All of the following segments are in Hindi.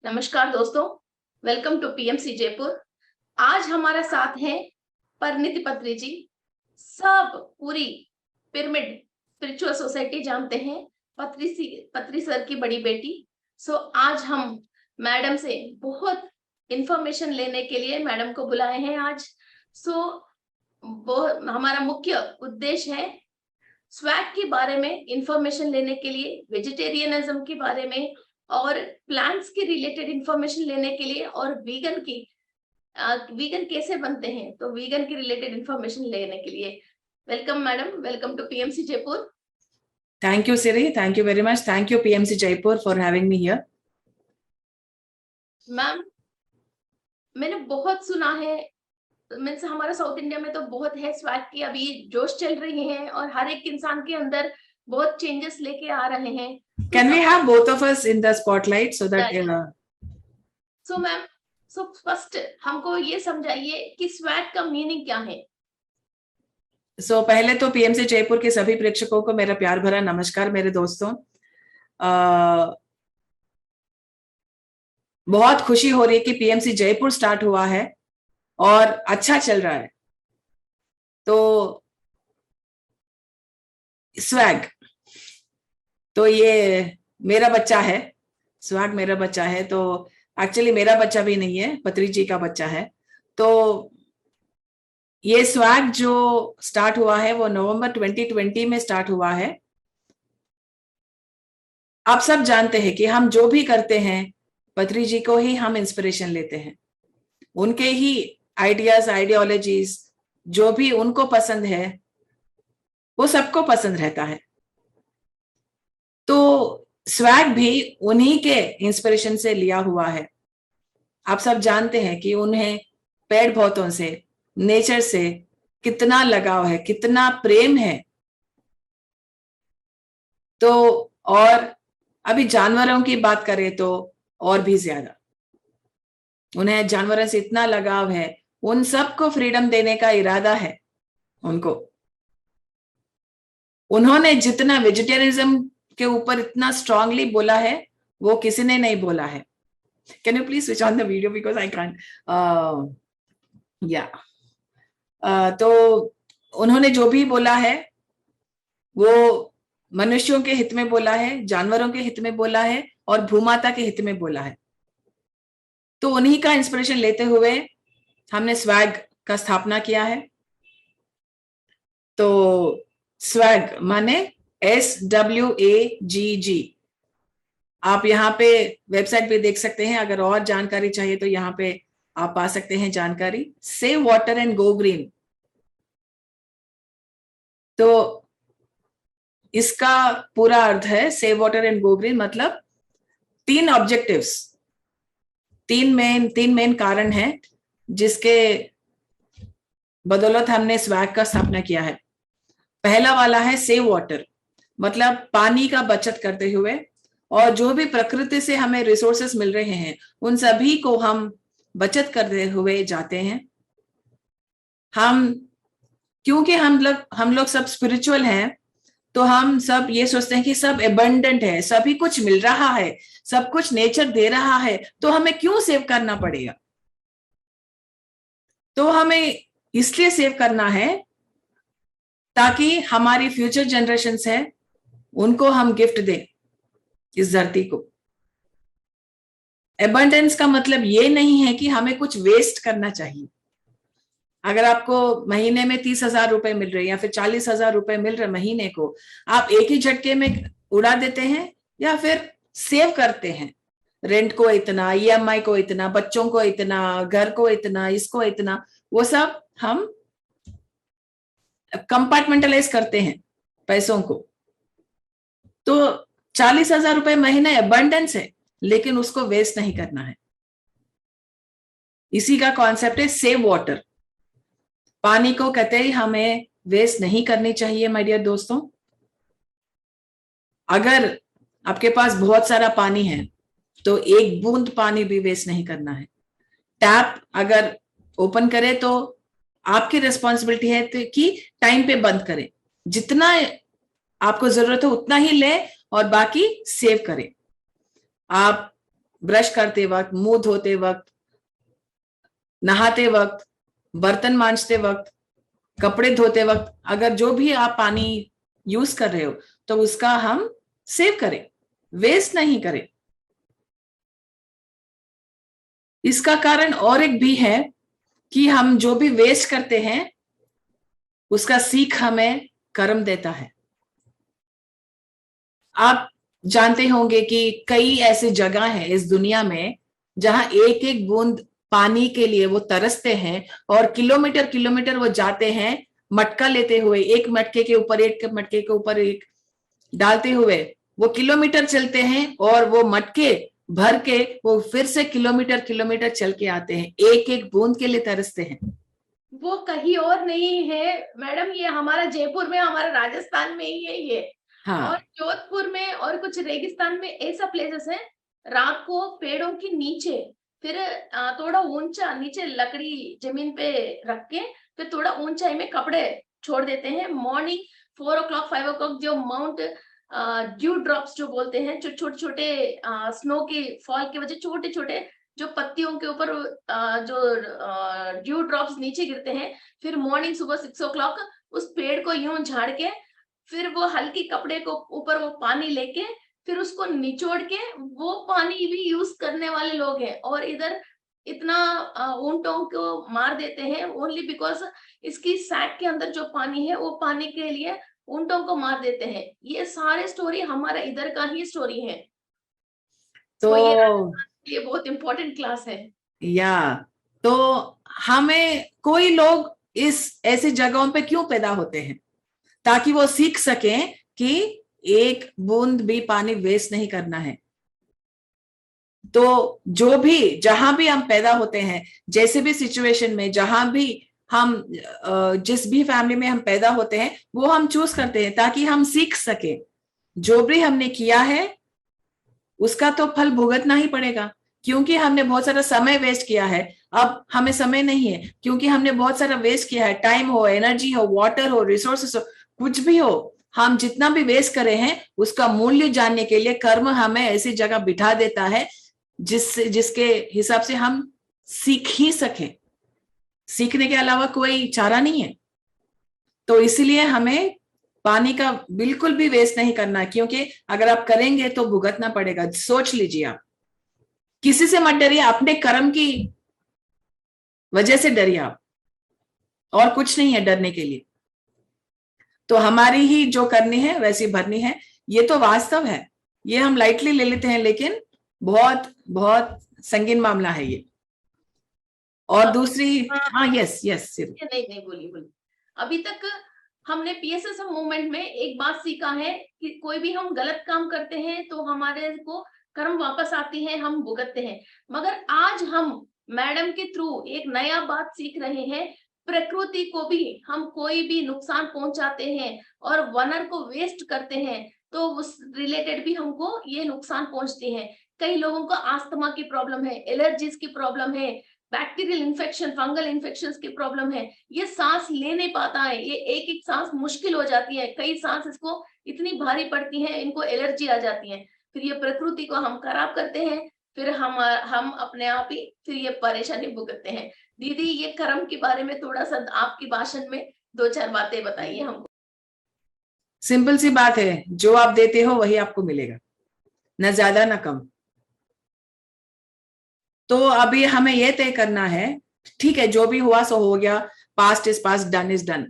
नमस्कार दोस्तों, वेलकम टू पीएमसी जयपुर। आज हमारा साथ है परिणीति पत्री जी। सब पूरी पिरामिड स्पिरिचुअल सोसाइटी जानते हैं, पत्री सर की बड़ी बेटी। आज हम मैडम से बहुत इंफॉर्मेशन लेने के लिए मैडम को बुलाए हैं आज। हमारा मुख्य उद्देश्य है स्वैग के बारे में इंफॉर्मेशन लेने के लिए, वेजिटेरियनिज्म के बारे में और प्लांट्स के रिलेटेड इंफॉर्मेशन लेने के लिए, और वीगन कैसे बनते हैं तो वीगन के रिलेटेड इंफॉर्मेशन लेने के लिए। Welcome madam, welcome to PMC Jaipur. Thank you, Siri. Thank you very much. Thank you, PMC Jaipur, for having me here. Ma'am, मैंने बहुत सुना है, मीन्स हमारा साउथ इंडिया में तो बहुत है स्वैग की अभी जोश चल रही है और हर एक इंसान के अंदर बहुत चेंजेस लेके आ रहे हैं। Can we have both of us in the spotlight so that ma'am, first हमको ये समझाइए कि स्वैग का मीनिंग क्या है। पहले तो पीएमसी जयपुर के सभी प्रेक्षकों को मेरा प्यार भरा नमस्कार। मेरे दोस्तों, बहुत खुशी हो रही है कि पीएमसी जयपुर स्टार्ट हुआ है और अच्छा चल रहा है। तो स्वैग तो ये मेरा बच्चा है, स्वैग मेरा बच्चा है। तो एक्चुअली मेरा बच्चा भी नहीं है, पत्री जी का बच्चा है। तो ये स्वैग जो स्टार्ट हुआ है वो नवंबर 2020 में स्टार्ट हुआ है। आप सब जानते हैं कि हम जो भी करते हैं पत्री जी को ही हम इंस्पिरेशन लेते हैं, उनके ही आइडियाज, आइडियोलॉजीज जो भी उनको पसंद है वो सबको पसंद रहता है। तो स्वैग भी उन्हीं के इंस्पिरेशन से लिया हुआ है। आप सब जानते हैं कि उन्हें पेड़ पौधों से, नेचर से कितना लगाव है, कितना प्रेम है। तो और अभी जानवरों की बात करें तो और भी ज्यादा उन्हें जानवरों से इतना लगाव है, उन सबको फ्रीडम देने का इरादा है उनको। उन्होंने जितना वेजिटेरियनिज्म के ऊपर इतना स्ट्रांगली बोला है वो किसी ने नहीं बोला है। Can you please switch on the video because I can't. तो उन्होंने जो भी बोला है वो मनुष्यों के हित में बोला है, जानवरों के हित में बोला है और भूमाता के हित में बोला है। तो उन्हीं का इंस्पिरेशन लेते हुए हमने स्वैग का स्थापना किया है। तो स्वैग माने SWAGG। आप यहाँ पे वेबसाइट पे देख सकते हैं। अगर और जानकारी चाहिए तो यहाँ पे आप पा सकते हैं जानकारी। Save water and go green. तो इसका पूरा अर्थ है save water and go green, मतलब 3 ऑब्जेक्टिव्स, 3 मेन कारण है जिसके बदौलत हमने स्वैग का स्थापना किया है। पहला वाला है सेव वाटर, मतलब पानी का बचत करते हुए, और जो भी प्रकृति से हमें रिसोर्सेस मिल रहे हैं उन सभी को हम बचत करते हुए जाते हैं। क्योंकि हम लोग सब स्पिरिचुअल हैं, तो हम सब ये सोचते हैं कि सब एबंडेंट है, सभी कुछ मिल रहा है, सब कुछ नेचर दे रहा है, तो हमें क्यों सेव करना पड़ेगा। तो हमें इसलिए सेव करना है ताकि हमारी फ्यूचर जनरेशंस है उनको हम गिफ्ट दें इस धरती को। एबंडेंस का मतलब ये नहीं है कि हमें कुछ वेस्ट करना चाहिए। अगर आपको महीने में 30,000 रुपए मिल रहे या फिर 40,000 रुपए मिल रहे महीने को, आप एक ही झटके में उड़ा देते हैं या फिर सेव करते हैं। रेंट को इतना, EMI को इतना, बच्चों को इतना, घर को इतना, इसको इतना, वो सब हम कंपार्टमेंटलाइज करते हैं पैसों को। तो 40,000 रुपए महीना एबंडेंस है, लेकिन उसको वेस्ट नहीं करना है। इसी का कॉन्सेप्ट है सेव वाटर। पानी को कहते ही हमें वेस्ट नहीं करनी चाहिए माय डियर दोस्तों। अगर आपके पास बहुत सारा पानी है तो एक बूंद पानी भी वेस्ट नहीं करना है। टैप अगर ओपन करे तो आपकी रिस्पॉन्सिबिलिटी है कि टाइम पे बंद करें। जितना आपको जरूरत है उतना ही ले और बाकी सेव करें। आप ब्रश करते वक्त, मुंह धोते वक्त, नहाते वक्त, बर्तन मांजते वक्त, कपड़े धोते वक्त, अगर जो भी आप पानी यूज कर रहे हो तो उसका हम सेव करें, वेस्ट नहीं करें। इसका कारण और एक भी है कि हम जो भी वेस्ट करते हैं उसका सीख हमें कर्म देता है। आप जानते होंगे कि कई ऐसी जगह है इस दुनिया में जहां एक एक बूंद पानी के लिए वो तरसते हैं और किलोमीटर किलोमीटर वो जाते हैं, मटका लेते हुए, एक मटके के ऊपर एक, मटके के ऊपर एक डालते हुए वो किलोमीटर चलते हैं और वो मटके भर के वो फिर से किलोमीटर किलोमीटर चल के आते हैं, एक एक बूंद के लिए तरसते हैं। वो कहीं और नहीं है मैडम, ये हमारा जयपुर में, हमारा राजस्थान में ही है ये। हाँ। और जोधपुर में और कुछ रेगिस्तान में ऐसा प्लेसेस है, रात को पेड़ों के नीचे, फिर थोड़ा ऊंचा नीचे लकड़ी जमीन पे रख के फिर थोड़ा ऊंचाई में कपड़े छोड़ देते हैं। मॉर्निंग 4 o'clock 5 o'clock जो माउंट ड्यू ड्रॉप्स जो बोलते हैं, जो छोटे छोटे स्नो की फॉल की वजह छोटे छोटे जो पत्तियों के ऊपर जो ड्यू ड्रॉप्स नीचे गिरते हैं, फिर मॉर्निंग सुबह 6 o'clock उस पेड़ को यूं झाड़ के फिर वो हल्की कपड़े को ऊपर वो पानी लेके फिर उसको निचोड़ के वो पानी भी यूज करने वाले लोग हैं। और इधर इतना ऊंटों को मार देते हैं ओनली बिकॉज इसकी सैक के अंदर जो पानी है वो पानी के लिए ऊंटों को मार देते हैं। ये सारे स्टोरी हमारा इधर का ही स्टोरी है। तो ये बहुत इंपॉर्टेंट क्लास है। तो हमें कोई लोग इस ऐसी जगहों पे क्यों पैदा होते हैं, ताकि वो सीख सकें कि एक बूंद भी पानी वेस्ट नहीं करना है। तो जो भी जहां भी हम पैदा होते हैं, जैसे भी सिचुएशन में, जहां भी हम जिस भी फैमिली में हम पैदा होते हैं, वो हम चूज करते हैं ताकि हम सीख सके जो भी हमने किया है उसका तो फल भुगतना ही पड़ेगा। क्योंकि हमने बहुत सारा समय वेस्ट किया है, अब हमें समय नहीं है, क्योंकि हमने बहुत सारा वेस्ट किया है, टाइम हो, एनर्जी हो, वाटर हो, रिसोर्सेस हो, कुछ भी हो, हम जितना भी वेस्ट करे हैं उसका मूल्य जानने के लिए कर्म हमें ऐसी जगह बिठा देता है जिसके हिसाब से हम सीख ही सके। सीखने के अलावा कोई चारा नहीं है। तो इसलिए हमें पानी का बिल्कुल भी वेस्ट नहीं करना, क्योंकि अगर आप करेंगे तो भुगतना पड़ेगा। सोच लीजिए, आप किसी से मत डरिए, अपने कर्म की वजह से डरिए आप, और कुछ नहीं है डरने के लिए। तो हमारी ही जो करनी है वैसी भरनी है। ये तो वास्तव है, ये हम लाइटली ले लेते हैं, लेकिन बहुत बहुत संगीन मामला है ये। और दूसरी, हाँ, यस यस, नहीं बोली। अभी तक हमने पीएसएसएम मूवमेंट में एक बात सीखा है कि कोई भी हम गलत काम करते हैं तो हमारे को कर्म वापस आती है, हम भुगतते हैं। मगर आज हम मैडम के थ्रू एक नया बात सीख रहे हैं, प्रकृति को भी हम कोई भी नुकसान पहुंचाते हैं और वनर को वेस्ट करते हैं तो उस रिलेटेड भी हमको ये नुकसान पहुंचते हैं। कई लोगों को अस्थमा की प्रॉब्लम है, एलर्जीज की प्रॉब्लम है, बैक्टीरियल इन्फेक्शन, फंगल इन्फेक्शंस की प्रॉब्लम है, ये सांस ले नहीं पाता है, ये एक एक सांस मुश्किल हो जाती है, कई सांस इसको इतनी भारी पड़ती है, इनको एलर्जी आ जाती है। फिर ये प्रकृति को हम खराब करते हैं, फिर हम अपने आप ही फिर ये परेशानी भुगतते हैं। दीदी, ये कर्म के बारे में थोड़ा सा आपकी भाषण में 2-4 बातें बताइए हमको। सिंपल सी बात है, जो आप देते हो वही आपको मिलेगा, न ज्यादा न कम। तो अभी हमें यह तय करना है, ठीक है, जो भी हुआ सो हो गया, past is past, done is done,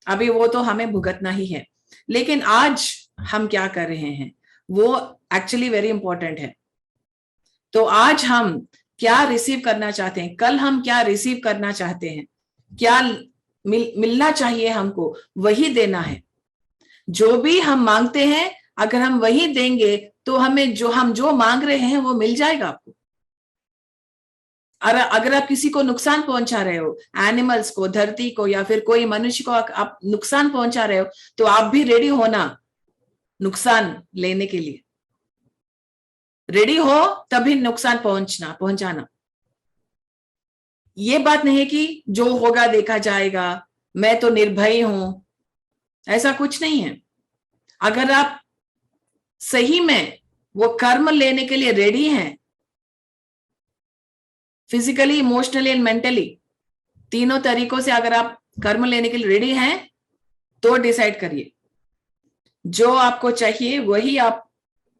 अभी वो तो हमें भुगतना ही है। लेकिन आज हम क्या कर रहे हैं वो एक्चुअली वेरी इंपॉर्टेंट है। तो आज हम क्या रिसीव करना चाहते हैं, कल हम क्या रिसीव करना चाहते हैं, क्या मिलना चाहिए हमको, वही देना है। जो भी हम मांगते हैं अगर हम वही देंगे तो हमें जो मांग रहे हैं वो मिल जाएगा आपको। अगर आप किसी को नुकसान पहुंचा रहे हो, एनिमल्स को, धरती को, या फिर कोई मनुष्य को आप नुकसान पहुंचा रहे हो, तो आप भी रेडी होना नुकसान लेने के लिए। रेडी हो तभी नुकसान पहुंचाना। ये बात नहीं कि जो होगा देखा जाएगा, मैं तो निर्भय हूं, ऐसा कुछ नहीं है। अगर आप सही में वो कर्म लेने के लिए रेडी हैं, फिजिकली, इमोशनली एंड मेंटली, तीनों तरीकों से अगर आप कर्म लेने के लिए रेडी हैं तो डिसाइड करिए। जो आपको चाहिए वही आप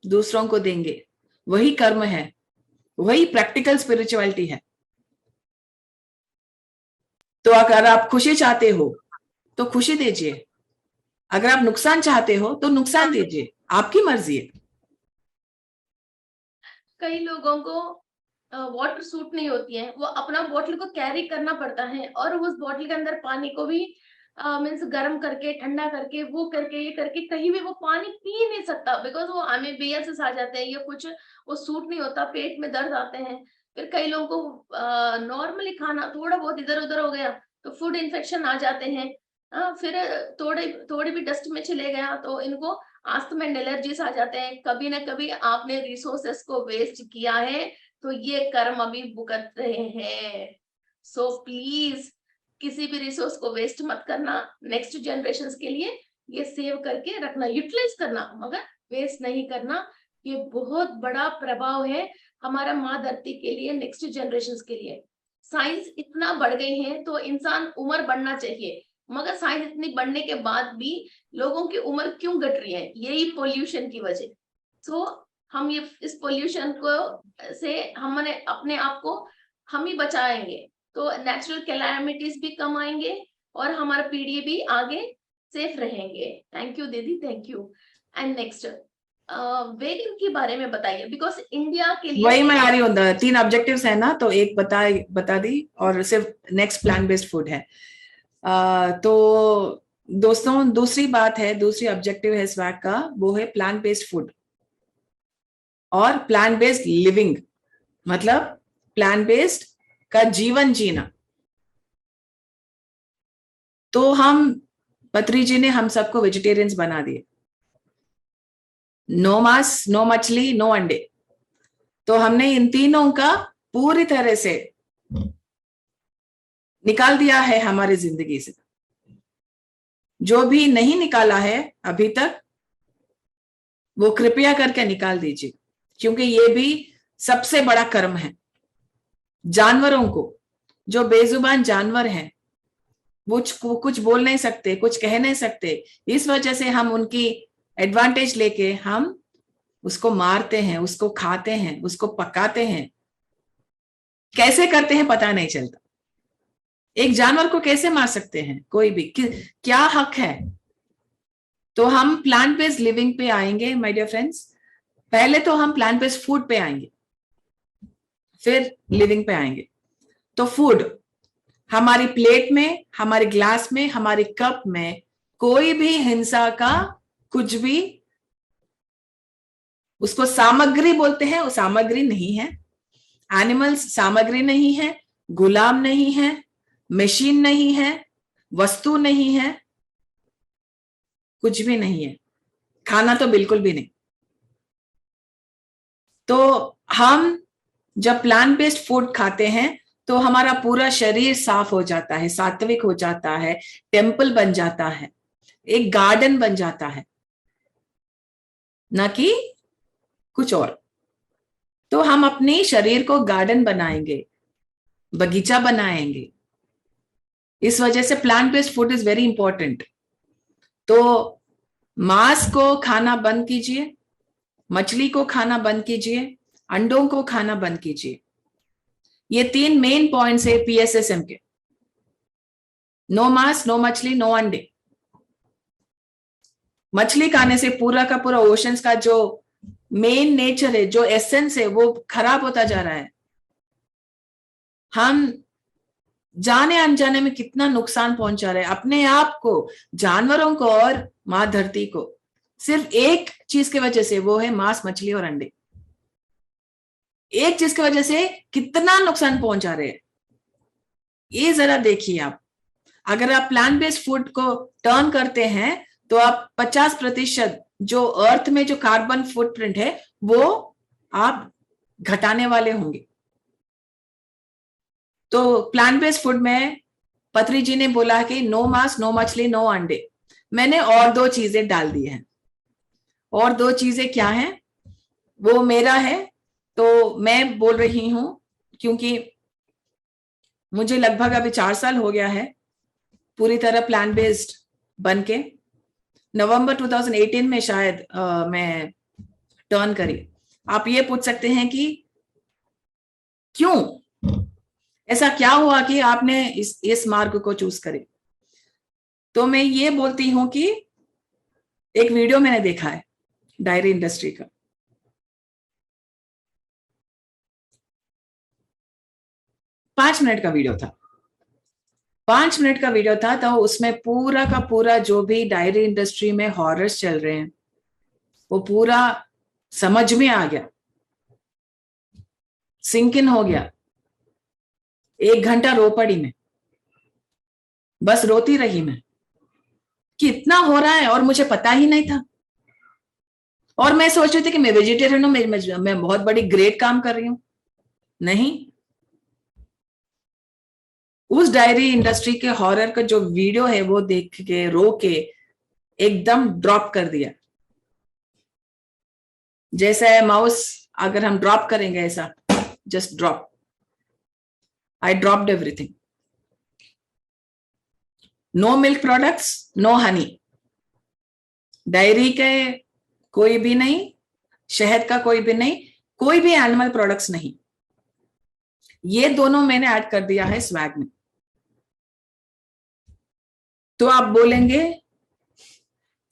दूसरों को देंगे, वही कर्म है, वही प्रैक्टिकल स्पिरिचुअलिटी है। तो अगर आप खुशी चाहते हो तो खुशी दीजिए, अगर आप नुकसान चाहते हो तो नुकसान दीजिए, आपकी मर्जी है। कई लोगों को वाटर सूट नहीं होती है, वो अपना बोतल को कैरी करना पड़ता है और उस बोतल के अंदर पानी को भी मीन्स गर्म करके, ठंडा करके, वो करके, ये करके कहीं भी वो पानी पी नहीं सकता, बिकॉज वो हमें बेयस आ जाते हैं या कुछ वो सूट नहीं होता, पेट में दर्द आते हैं। फिर कई लोगों को नॉर्मली खाना थोड़ा बहुत इधर उधर हो गया तो फूड इन्फेक्शन आ जाते हैं। फिर थोड़ी भी डस्ट में चले गया तो इनको अस्थमा एंड एलर्जीज आ जाते हैं। कभी ना कभी आपने रिसोर्सेस को वेस्ट किया है तो ये कर्म अभी भुगत रहे हैं। सो प्लीज किसी भी रिसोर्स को वेस्ट मत करना, नेक्स्ट जनरेशन के लिए ये सेव करके रखना, यूटिलाइज करना, मगर वेस्ट नहीं करना। ये बहुत बड़ा प्रभाव है हमारा माँ धरती के लिए, नेक्स्ट जनरेशन के लिए। साइंस इतना बढ़ गई है तो इंसान उम्र बढ़ना चाहिए, मगर साइंस इतनी बढ़ने के बाद भी लोगों की उम्र क्यों घट रही है? यही पोल्यूशन की वजह। सो हम ये इस पोल्यूशन को से हमने अपने आप को हम ही बचाएंगे तो नेचुरल कैलामिटीज भी कम आएंगे और हमारा पीढ़ी भी आगे सेफ रहेंगे। थैंक यू दीदी, thank you. And next vegan के बारे में बताइए, बिकॉज इंडिया के लिए वही मैं आ रही हूँ, 3 ऑब्जेक्टिव्स है ना, तो एक बता दी और सिर्फ नेक्स्ट प्लांट बेस्ड फूड है। तो दोस्तों दूसरी बात है, दूसरी ऑब्जेक्टिव है स्वैग का, वो है प्लांट बेस्ड फूड और प्लांट बेस्ड लिविंग, मतलब प्लांट बेस्ड का जीवन जीना। तो हम पत्री जी ने हम सबको वेजिटेरियंस बना दिए, नो मांस, नो मछली, नो अंडे। तो हमने इन तीनों का पूरी तरह से निकाल दिया है हमारी जिंदगी से। जो भी नहीं निकाला है अभी तक वो कृपया करके निकाल दीजिए, क्योंकि ये भी सबसे बड़ा कर्म है। जानवरों को, जो बेजुबान जानवर हैं, वो कुछ बोल नहीं सकते, कुछ कह नहीं सकते, इस वजह से हम उनकी एडवांटेज लेके हम उसको मारते हैं, उसको खाते हैं, उसको पकाते हैं। कैसे करते हैं पता नहीं चलता। एक जानवर को कैसे मार सकते हैं कोई भी, क्या हक है? तो हम प्लांट बेस्ड लिविंग पे आएंगे माय डियर फ्रेंड्स। पहले तो हम प्लांट बेस्ड फूड पे आएंगे, फिर लिविंग पे आएंगे। तो फूड, हमारी प्लेट में, हमारे ग्लास में, हमारे कप में कोई भी हिंसा का कुछ भी, उसको सामग्री बोलते हैं, वो सामग्री नहीं है। एनिमल्स सामग्री नहीं है, गुलाम नहीं है, मशीन नहीं है, वस्तु नहीं है, कुछ भी नहीं है, खाना तो बिल्कुल भी नहीं। तो हम जब प्लांट बेस्ड फूड खाते हैं तो हमारा पूरा शरीर साफ हो जाता है, सात्विक हो जाता है, टेम्पल बन जाता है, एक गार्डन बन जाता है, ना कि कुछ और। तो हम अपने शरीर को गार्डन बनाएंगे, बगीचा बनाएंगे। इस वजह से plant based food is very important. तो मांस को खाना बंद कीजिए, मछली को खाना बंद कीजिए, अंडों को खाना बंद कीजिए। ये 3 मेन पॉइंट्स है PSSM के। नो मांस, नो मछली, नो अंडे। मछली खाने से पूरा का पूरा ओशंस का जो मेन नेचर है, जो एसेंस है, वो खराब होता जा रहा है। हम जाने अनजाने में कितना नुकसान पहुंचा रहे हैं अपने आप को, जानवरों को और मां धरती को, सिर्फ एक चीज की वजह से, वो है मांस, मछली और अंडे। एक चीज की वजह से कितना नुकसान पहुंचा रहे हैं, ये जरा देखिए आप। अगर आप प्लांट बेस्ड फूड को टर्न करते हैं तो आप 50% जो अर्थ में जो कार्बन फुटप्रिंट है वो आप घटाने वाले होंगे। तो प्लांट बेस्ड फूड में पत्री जी ने बोला कि नो मांस, नो मछली, नो अंडे। मैंने और 2 चीजें डाल दी हैं। और 2 चीजें क्या हैं? वो मेरा है, तो मैं बोल रही हूं, क्योंकि मुझे लगभग अभी 4 साल हो गया है पूरी तरह प्लान बेस्ड बन के। नवंबर 2018 में शायद मैं टर्न करी। आप ये पूछ सकते हैं कि क्यों, ऐसा क्या हुआ कि आपने इस मार्ग को चूज करे। तो मैं ये बोलती हूं कि एक वीडियो मैंने देखा है डायरी इंडस्ट्री का, 5 मिनट का वीडियो था। 5 मिनट का वीडियो था, तो उसमें पूरा का पूरा जो भी डायरी इंडस्ट्री में हॉरर्स चल रहे हैं वो पूरा समझ में आ गया, सिंक इन हो गया। 1 घंटा रो पड़ी मैं, बस रोती रही मैं कि इतना हो रहा है और मुझे पता ही नहीं था। और मैं सोच रही थी कि मैं वेजिटेरियन हूं, मैं बहुत बड़ी ग्रेट काम कर रही हूं। नहीं, उस डायरी इंडस्ट्री के हॉरर का जो वीडियो है वो देख के रो के एकदम ड्रॉप कर दिया। जैसे माउस अगर हम ड्रॉप करेंगे, ऐसा just drop, I dropped everything. No milk products, no honey, dairy के कोई भी नहीं, शहद का कोई भी नहीं, कोई भी एनिमल प्रोडक्ट्स नहीं। ये दोनों मैंने ऐड कर दिया है स्वैग में। तो आप बोलेंगे,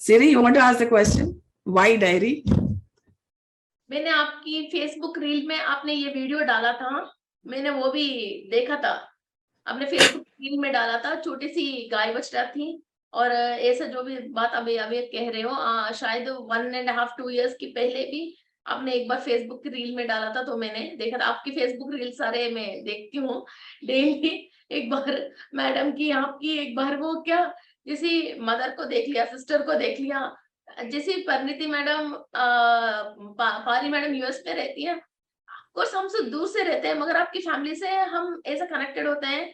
Siri you want to ask the question, why diary? मैंने आपकी फेसबुक रील में आपने ये वीडियो डाला था, मैंने वो भी देखा था। आपने फेसबुक रील में डाला था, छोटी सी गाय बछड़ा थी, और ऐसा जो भी बात अभी अभी कह रहे हो, शायद 1.5-2 years की पहले भी आपने एक बार फेसबुक की रील में डाला था, तो मैंने देखा था। आपकी फेसबुक रील सारे मैं देखती हूँ डेली। एक बार मैडम की, आपकी एक बार वो क्या, जैसे मदर को देख लिया, सिस्टर को देख लिया, जैसे परिणीति मैडम, पारी मैडम यूएस में रहती है, कोर्स हमसे दूर से रहते हैं, मगर आपकी फैमिली से हम ऐसा कनेक्टेड होते हैं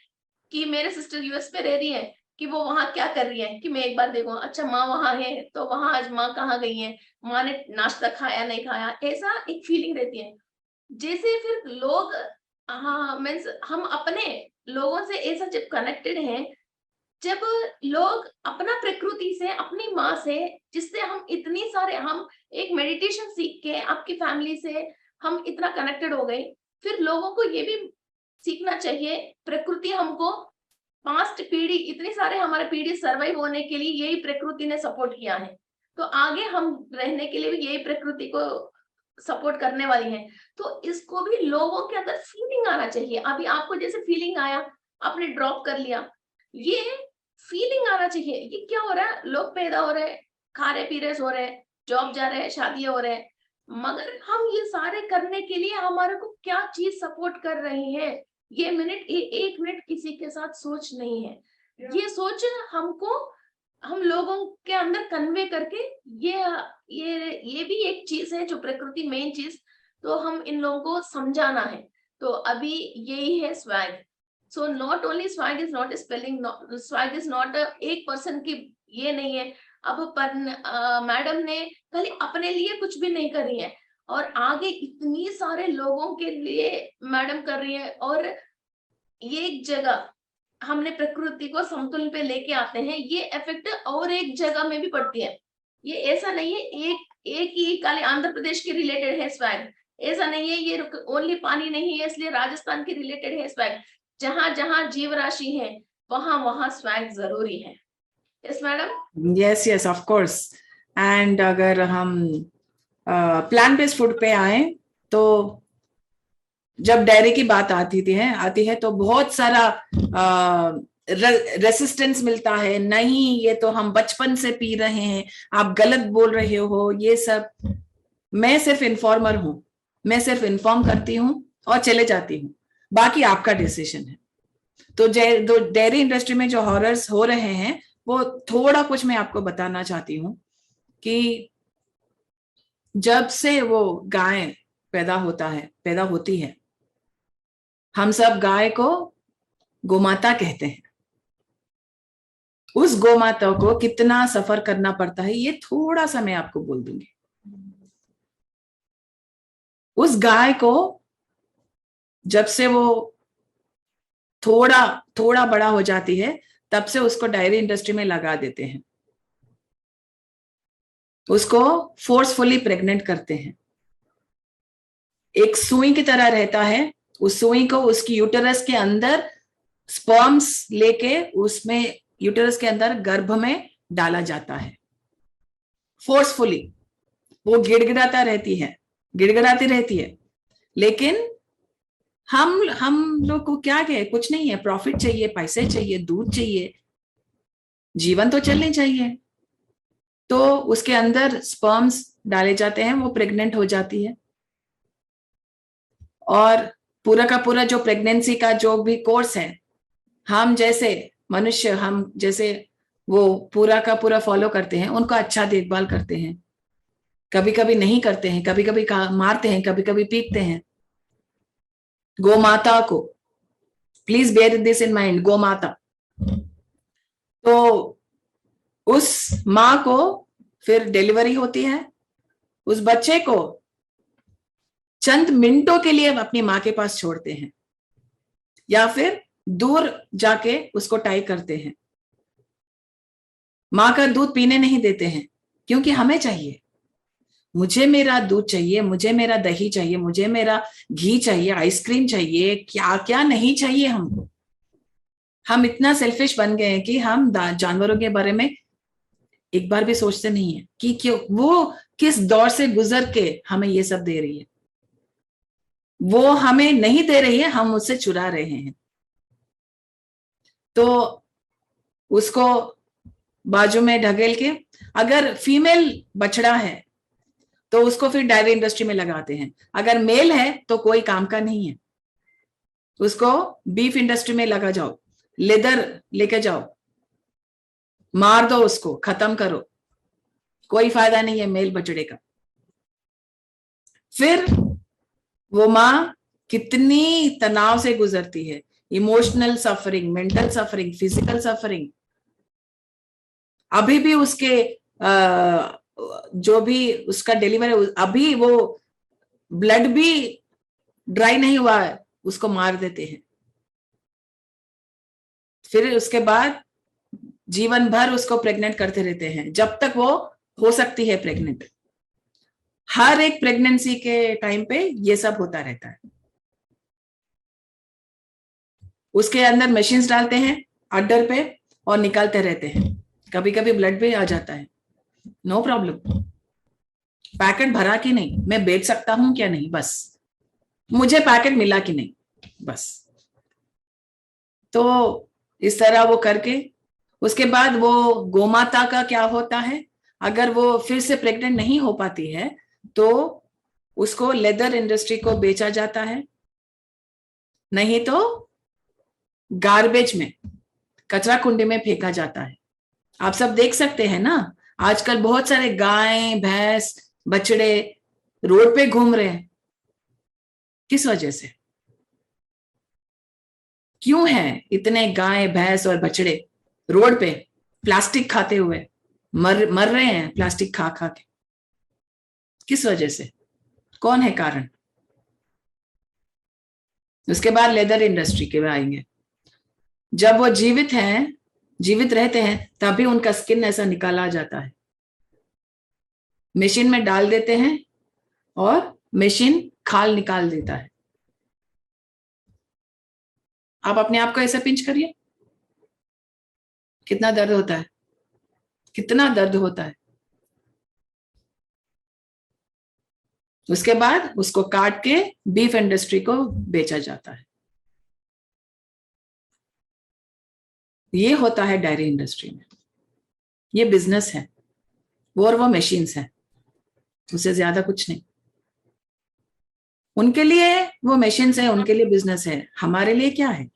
कि मेरे सिस्टर यूएस पे रह रही है, कि वो वहां क्या कर रही है, कि मैं एक बार देखूं, अच्छा माँ वहां है तो वहां आज माँ कहाँ गई है, माँ ने नाश्ता खाया नहीं खाया, ऐसा एक फीलिंग रहती है। जैसे फिर लोग, हाँ मीन्स हम अपने लोगों से ऐसा जब कनेक्टेड हैं, जब लोग अपना प्रकृति से, अपनी माँ से, जिससे हम इतनी सारे, हम एक मेडिटेशन सीख के आपकी फैमिली से हम इतना कनेक्टेड हो गए, फिर लोगों को ये भी सीखना चाहिए, प्रकृति हमको पास्ट पीढ़ी, इतनी सारे हमारे पीढ़ी सर्वाइव होने के लिए यही प्रकृति ने सपोर्ट किया है, तो आगे हम रहने के लिए भी यही प्रकृति को सपोर्ट करने वाली है। तो इसको भी लोगों के अंदर फीलिंग आना चाहिए। अभी आपको जैसे फीलिंग आया, आपने ड्रॉप कर लिया, ये फीलिंग आना चाहिए। ये क्या हो रहा है, लोग पैदा हो रहे हैं, खा रहे पी रहे सो रहे, जॉब जा रहे हैं, शादियां हो रहे हैं, मगर हम ये सारे करने के लिए हमारे को क्या चीज सपोर्ट कर रही है, ये मिनट, 1 मिनट किसी के साथ सोच नहीं है। ये सोच हमको, हम लोगों के अंदर कन्वे करके, ये ये भी एक चीज है जो प्रकृति, मेन चीज, तो हम इन लोगों को समझाना है। तो अभी यही है swag. So not only swag is not spelling, swag is not एक पर्सन की, ये नहीं है। अब पर मैडम ने खाली अपने लिए कुछ भी नहीं करी है, और आगे इतनी सारे लोगों के लिए मैडम कर रही है, और ये एक जगह हमने प्रकृति को समतुल्य पे लेके आते हैं, ये इफेक्ट और एक जगह में भी पड़ती है। ये ऐसा नहीं है एक एक ही खाली आंध्र प्रदेश के रिलेटेड है स्वैग, ऐसा नहीं है ये ओनली पानी नहीं है इसलिए राजस्थान के रिलेटेड है स्वैग। जहां जहां जीव राशि है वहां वहां स्वैग जरूरी है। Yes madam. Yes yes of course. And अगर हम प्लांट बेस्ड फूड पे आए, तो जब डायरी की बात आती है तो बहुत सारा रेसिस्टेंस मिलता है। नहीं, ये तो हम बचपन से पी रहे हैं, आप गलत बोल रहे हो, ये सब। मैं सिर्फ इन्फॉर्मर हूं, मैं सिर्फ इन्फॉर्म करती हूँ और चले जाती हूँ, बाकी आपका डिसीजन है। तो डेयरी इंडस्ट्री में जो हॉरर्स हो रहे हैं, वो थोड़ा कुछ मैं आपको बताना चाहती हूँ कि जब से वो गाय पैदा होती है, हम सब गाय को गोमाता कहते हैं। उस गोमाता को कितना सफर करना पड़ता है, ये थोड़ा सा मैं आपको बोल दूंगी। उस गाय को जब से वो थोड़ा थोड़ा बड़ा हो जाती है तब से उसको डायरी इंडस्ट्री में लगा देते हैं, उसको फोर्सफुली प्रेग्नेंट करते हैं। एक सुई की तरह रहता है, उस सुई को उसकी यूटेरस के अंदर स्पर्म्स लेके उसमें यूटेरस के अंदर गर्भ में डाला जाता है फोर्सफुली। वो गिड़गिड़ाता रहती है, गिड़गिड़ाती रहती है, लेकिन हम लोग को क्या है, कुछ नहीं है, प्रॉफिट चाहिए, पैसे चाहिए, दूध चाहिए, जीवन तो चलने चाहिए। तो उसके अंदर स्पर्म्स डाले जाते हैं, वो प्रेग्नेंट हो जाती है, और पूरा का पूरा जो प्रेगनेंसी का जो भी कोर्स है, हम जैसे मनुष्य, हम जैसे वो पूरा का पूरा फॉलो करते हैं, उनको अच्छा देखभाल करते हैं, कभी कभी नहीं करते हैं, कभी कभी मारते हैं, कभी कभी पीटते हैं। गौ माता को please bear this in mind, गौ माता। तो उस माँ को फिर डिलीवरी होती है, उस बच्चे को चंद मिनटों के लिए अपनी माँ के पास छोड़ते हैं या फिर दूर जाके उसको टाई करते हैं। माँ का दूध पीने नहीं देते हैं, क्योंकि हमें चाहिए, मुझे मेरा दूध चाहिए, मुझे मेरा दही चाहिए, मुझे मेरा घी चाहिए, आइसक्रीम चाहिए, क्या क्या नहीं चाहिए हमको। हम इतना सेल्फिश बन गए हैं कि हम जानवरों के बारे में एक बार भी सोचते नहीं है कि क्यों वो किस दौर से गुजर के हमें ये सब दे रही है। वो हमें नहीं दे रही है, हम उससे चुरा रहे हैं। तो उसको बाजू में ढकेल के, अगर फीमेल बछड़ा है तो उसको फिर डायरी इंडस्ट्री में लगाते हैं, अगर मेल है तो कोई काम का नहीं है, उसको बीफ इंडस्ट्री में लगा जाओ, लेदर लेके जाओ, मार दो उसको, खत्म करो, कोई फायदा नहीं है मेल बछड़े का। फिर वो माँ कितनी तनाव से गुजरती है, emotional suffering, mental suffering, physical suffering. अभी भी उसके जो भी उसका डिलीवरी, अभी वो ब्लड भी ड्राई नहीं हुआ है, उसको मार देते हैं। फिर उसके बाद जीवन भर उसको प्रेग्नेंट करते रहते हैं, जब तक वो हो सकती है प्रेग्नेंट। हर एक प्रेगनेंसी के टाइम पे ये सब होता रहता है। उसके अंदर मशीन्स डालते हैं अड्डर पे और निकालते रहते हैं, कभी कभी ब्लड भी आ जाता है, नो प्रॉब्लम। पैकेट भरा कि नहीं, मैं बेच सकता हूं क्या नहीं, बस मुझे पैकेट मिला कि नहीं, बस। तो इस तरह वो करके उसके बाद वो गोमाता का क्या होता है, अगर वो फिर से प्रेग्नेंट नहीं हो पाती है तो उसको लेदर इंडस्ट्री को बेचा जाता है, नहीं तो गार्बेज में, कचरा कुंडी में फेंका जाता है। आप सब देख सकते हैं ना, आजकल बहुत सारे गाय भैंस बछड़े रोड पे घूम रहे हैं, किस वजह से, क्यों है इतने गाय भैंस और बछड़े रोड पे प्लास्टिक खाते हुए मर रहे हैं, प्लास्टिक खा खा के, किस वजह से, कौन है कारण। उसके बाद लेदर इंडस्ट्री के में आएंगे, जब वो जीवित हैं, जीवित रहते हैं, तभी उनका स्किन ऐसा निकाला जाता है, मशीन में डाल देते हैं और मशीन खाल निकाल देता है। आप अपने आप को ऐसा पिंच करिए, कितना दर्द होता है, कितना दर्द होता है। उसके बाद उसको काट के बीफ इंडस्ट्री को बेचा जाता है। ये होता है डायरी इंडस्ट्री में, ये बिजनेस है, वो मशीन्स है, उससे ज्यादा कुछ नहीं। उनके लिए वो मशीन्स है, उनके लिए बिजनेस है, हमारे लिए क्या है,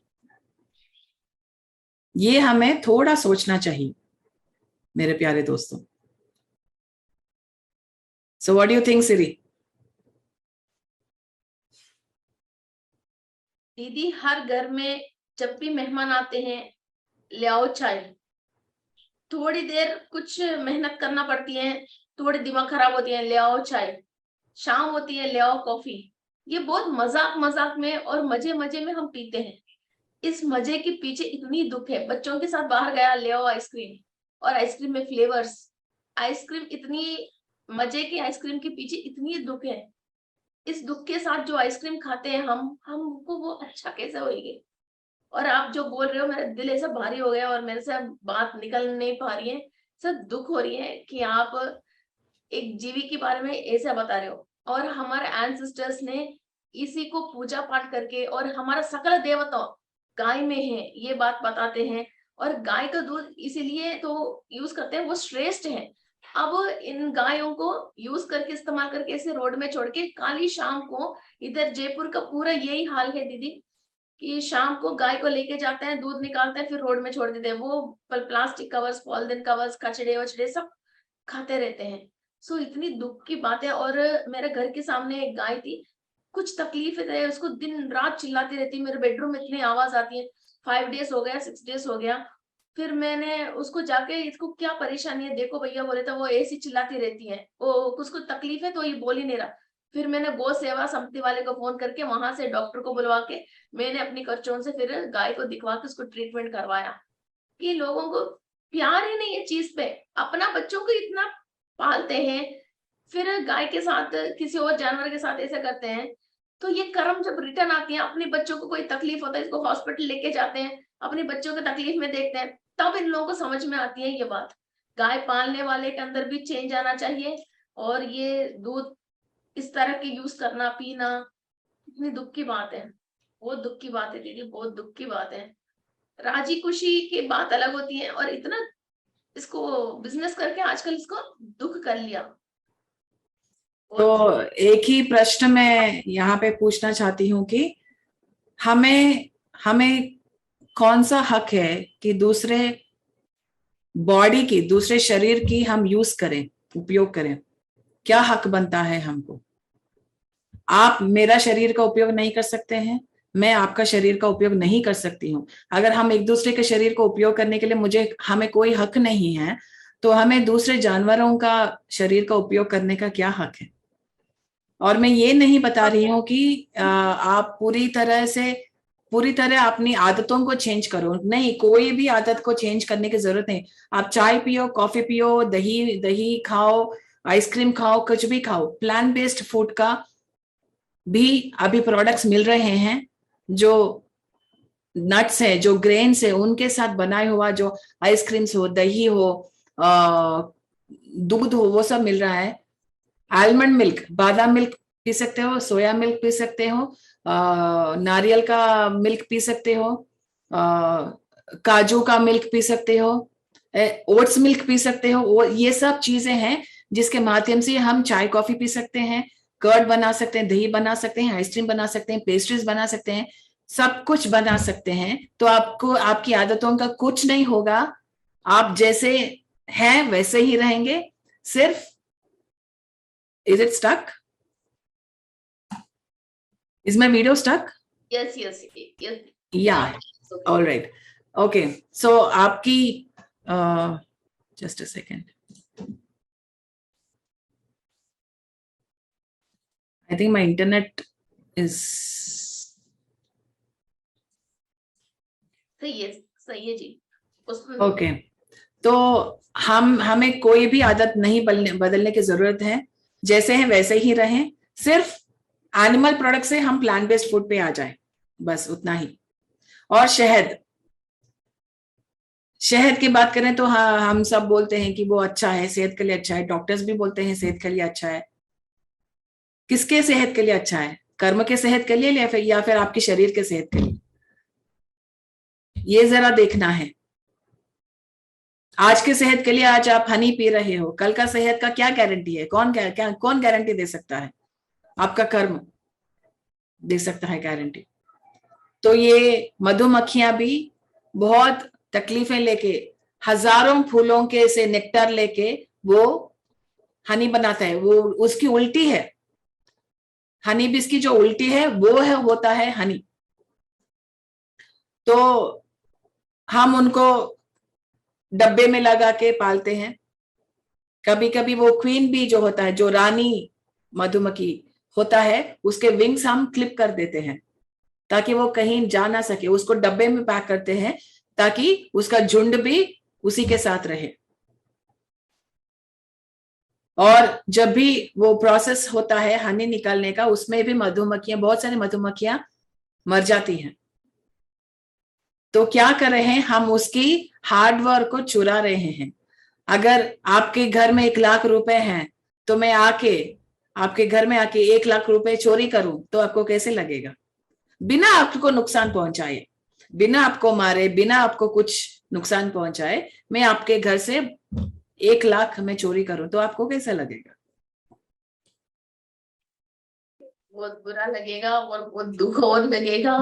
ये हमें थोड़ा सोचना चाहिए मेरे प्यारे दोस्तों। So what do you think Siri? दीदी, हर घर में जब भी मेहमान आते हैं, ले आओ चाय, थोड़ी देर कुछ मेहनत करना पड़ती है, थोड़ी दिमाग खराब होती है, ले आओ चाय, शाम होती है ले आओ कॉफी, ये बहुत मजाक मजाक में और मजे मजे में हम पीते हैं। इस मजे के पीछे इतनी दुख है। बच्चों के साथ बाहर गया, ले आओ आइसक्रीम, और आइसक्रीम में फ्लेवर्स, आइसक्रीम इतनी मजे की, आइसक्रीम के पीछे इतनी दुख है। इस दुख के साथ जो आइसक्रीम खाते हैं हम, हमको वो अच्छा कैसे होएगी। और आप जो बोल रहे हो, मेरा दिल ऐसा भारी हो गया और मेरे से अब बात निकल नहीं पा रही है। सब दुख हो रही है कि आप एक जीवी के बारे में ऐसा बता रहे हो। और हमारे एंसेस्टर्स ने इसी को पूजा पाठ करके, और हमारा सकल देवता गाय में है ये बात बताते हैं। और गाय का दूध इसीलिए तो यूज करते हैं, वो श्रेष्ठ है। अब इन गायों को यूज करके, इस्तेमाल करके ऐसे रोड में छोड़ के, काली शाम को इधर जयपुर का पूरा यही हाल है दीदी, कि शाम को गाय को लेके जाते हैं, दूध निकालते हैं, फिर रोड में छोड़ देते हैं। वो प्लास्टिक कवर्स, पॉलिथीन कवर्स, कचड़े वचड़े सब खाते रहते हैं। सो इतनी दुख की बात है। और मेरे घर के सामने एक गाय थी, कुछ तकलीफ है उसको, दिन रात चिल्लाती रहती है, मेरे बेडरूम में इतनी आवाज आती है। 5 डेज हो गया, 6 डेज हो गया। फिर मैंने उसको जाके, इसको क्या परेशानी है देखो भैया, बोले तो वो ऐसी चिल्लाती रहती है, वो उसको तकलीफ है तो ये बोल ही नहीं रहा। फिर मैंने गौ सेवा समिति वाले को फोन करके, वहां से डॉक्टर को बुलवा के, मैंने अपनी खर्चों से फिर गाय को दिखवा के उसको ट्रीटमेंट करवाया। कि लोगों को प्यार ही नहीं है चीज पे। अपना बच्चों को इतना पालते हैं, फिर गाय के साथ, किसी और जानवर के साथ ऐसा करते हैं। तो ये कर्म जब रिटर्न आती है, अपने बच्चों को कोई तकलीफ होता है, इसको हॉस्पिटल लेके जाते हैं, अपने बच्चों को तकलीफ में देखते हैं, तब इन लोगों को समझ में आती है ये बात। गाय पालने वाले के अंदर भी चेंज आना चाहिए। और ये दूध इस तरह के यूज करना, पीना, इतनी दुख की बात है। बहुत दुख की बात है दीदी, बहुत दुख की बात है। राजी खुशी की बात अलग होती है, और इतना इसको बिजनेस करके आजकल इसको दुख कर लिया। तो एक ही प्रश्न मैं यहाँ पे पूछना चाहती हूँ कि हमें हमें कौन सा हक है कि दूसरे बॉडी की, दूसरे शरीर की हम यूज करें, उपयोग करें? क्या हक बनता है हमको? आप मेरा शरीर का उपयोग नहीं कर सकते हैं, मैं आपका शरीर का उपयोग नहीं कर सकती हूँ। अगर हम एक दूसरे के शरीर को उपयोग करने के लिए हमें कोई हक नहीं है, तो हमें दूसरे जानवरों का शरीर का उपयोग करने का क्या हक है? और मैं ये नहीं बता रही हूँ कि आप पूरी तरह अपनी आदतों को चेंज करो, नहीं, कोई भी आदत को चेंज करने की जरूरत नहीं। आप चाय पियो, कॉफी पियो, दही दही खाओ, आइसक्रीम खाओ, कुछ भी खाओ। प्लांट बेस्ड फूड का भी अभी प्रोडक्ट्स मिल रहे हैं, जो नट्स है, जो ग्रेन्स है, उनके साथ बनाए हुआ जो आइसक्रीम्स हो, दही हो, दूध हो, वो सब मिल रहा है। आलमंड मिल्क, बादाम मिल्क पी सकते हो, सोया मिल्क पी सकते हो, नारियल का मिल्क पी सकते हो, काजू का मिल्क पी सकते हो, ओट्स मिल्क पी सकते हो। वो ये सब चीजें हैं जिसके माध्यम से हम चाय कॉफी पी सकते हैं, कर्ड बना सकते हैं, दही बना सकते हैं, आइसक्रीम बना सकते हैं, पेस्ट्रीज बना सकते हैं, सब कुछ बना सकते हैं। तो आपको आपकी आदतों का कुछ नहीं होगा, आप जैसे हैं वैसे ही रहेंगे। सिर्फ, is it stuck? Is my video stuck? Yes yes yes. Yeah. All right. Okay. So आपकी just a second. I think my internet is सही है जी। okay. तो हमें कोई भी आदत नहीं बदलने की जरूरत है, जैसे हैं वैसे ही रहें। सिर्फ एनिमल प्रोडक्ट से हम प्लांट बेस्ड फूड पे आ जाएं, बस उतना ही। और शहद की बात करें तो हाँ, हम सब बोलते हैं कि वो अच्छा है, सेहत के लिए अच्छा है, डॉक्टर्स भी बोलते हैं सेहत के लिए अच्छा है। किसके सेहत के लिए अच्छा है? कर्म के सेहत के लिए या फिर आपके शरीर के सेहत के लिए? ये जरा देखना है। आज के सेहत के लिए आज आप हनी पी रहे हो, कल का सेहत का क्या गारंटी है? कौन गारंटी दे सकता है? आपका कर्म दे सकता है गारंटी। तो ये मधुमक्खियां भी बहुत तकलीफें लेके, हजारों फूलों के से नेक्टर लेके वो हनी बनाता है। वो उसकी उल्टी है, हनी बीज की जो उल्टी है वो है, होता है हनी। तो हम उनको डब्बे में लगा के पालते हैं। कभी कभी वो क्वीन बी जो होता है, जो रानी मधुमक्खी होता है उसके विंग्स हम क्लिप कर देते हैं ताकि वो कहीं जा ना सके, उसको डब्बे में पैक करते हैं ताकि उसका झुंड भी उसी के साथ रहे। और जब भी वो प्रोसेस होता है हनी निकालने का, उसमें भी मधुमक्खियां, बहुत सारी मधुमक्खियां मर जाती हैं। तो क्या कर रहे हैं हम, उसकी हार्डवर्क को चुरा रहे हैं। अगर आपके घर में 1 लाख रुपए हैं तो मैं आके आपके घर में आके 1 लाख रुपए चोरी करूं तो आपको कैसे लगेगा? बिना आपको नुकसान पहुंचाए, बिना आपको मारे, बिना आपको कुछ नुकसान पहुंचाए, मैं आपके घर से 1 लाख में चोरी करूं तो आपको कैसा लगेगा? बहुत बुरा लगेगा और बहुत दुख और लगेगा।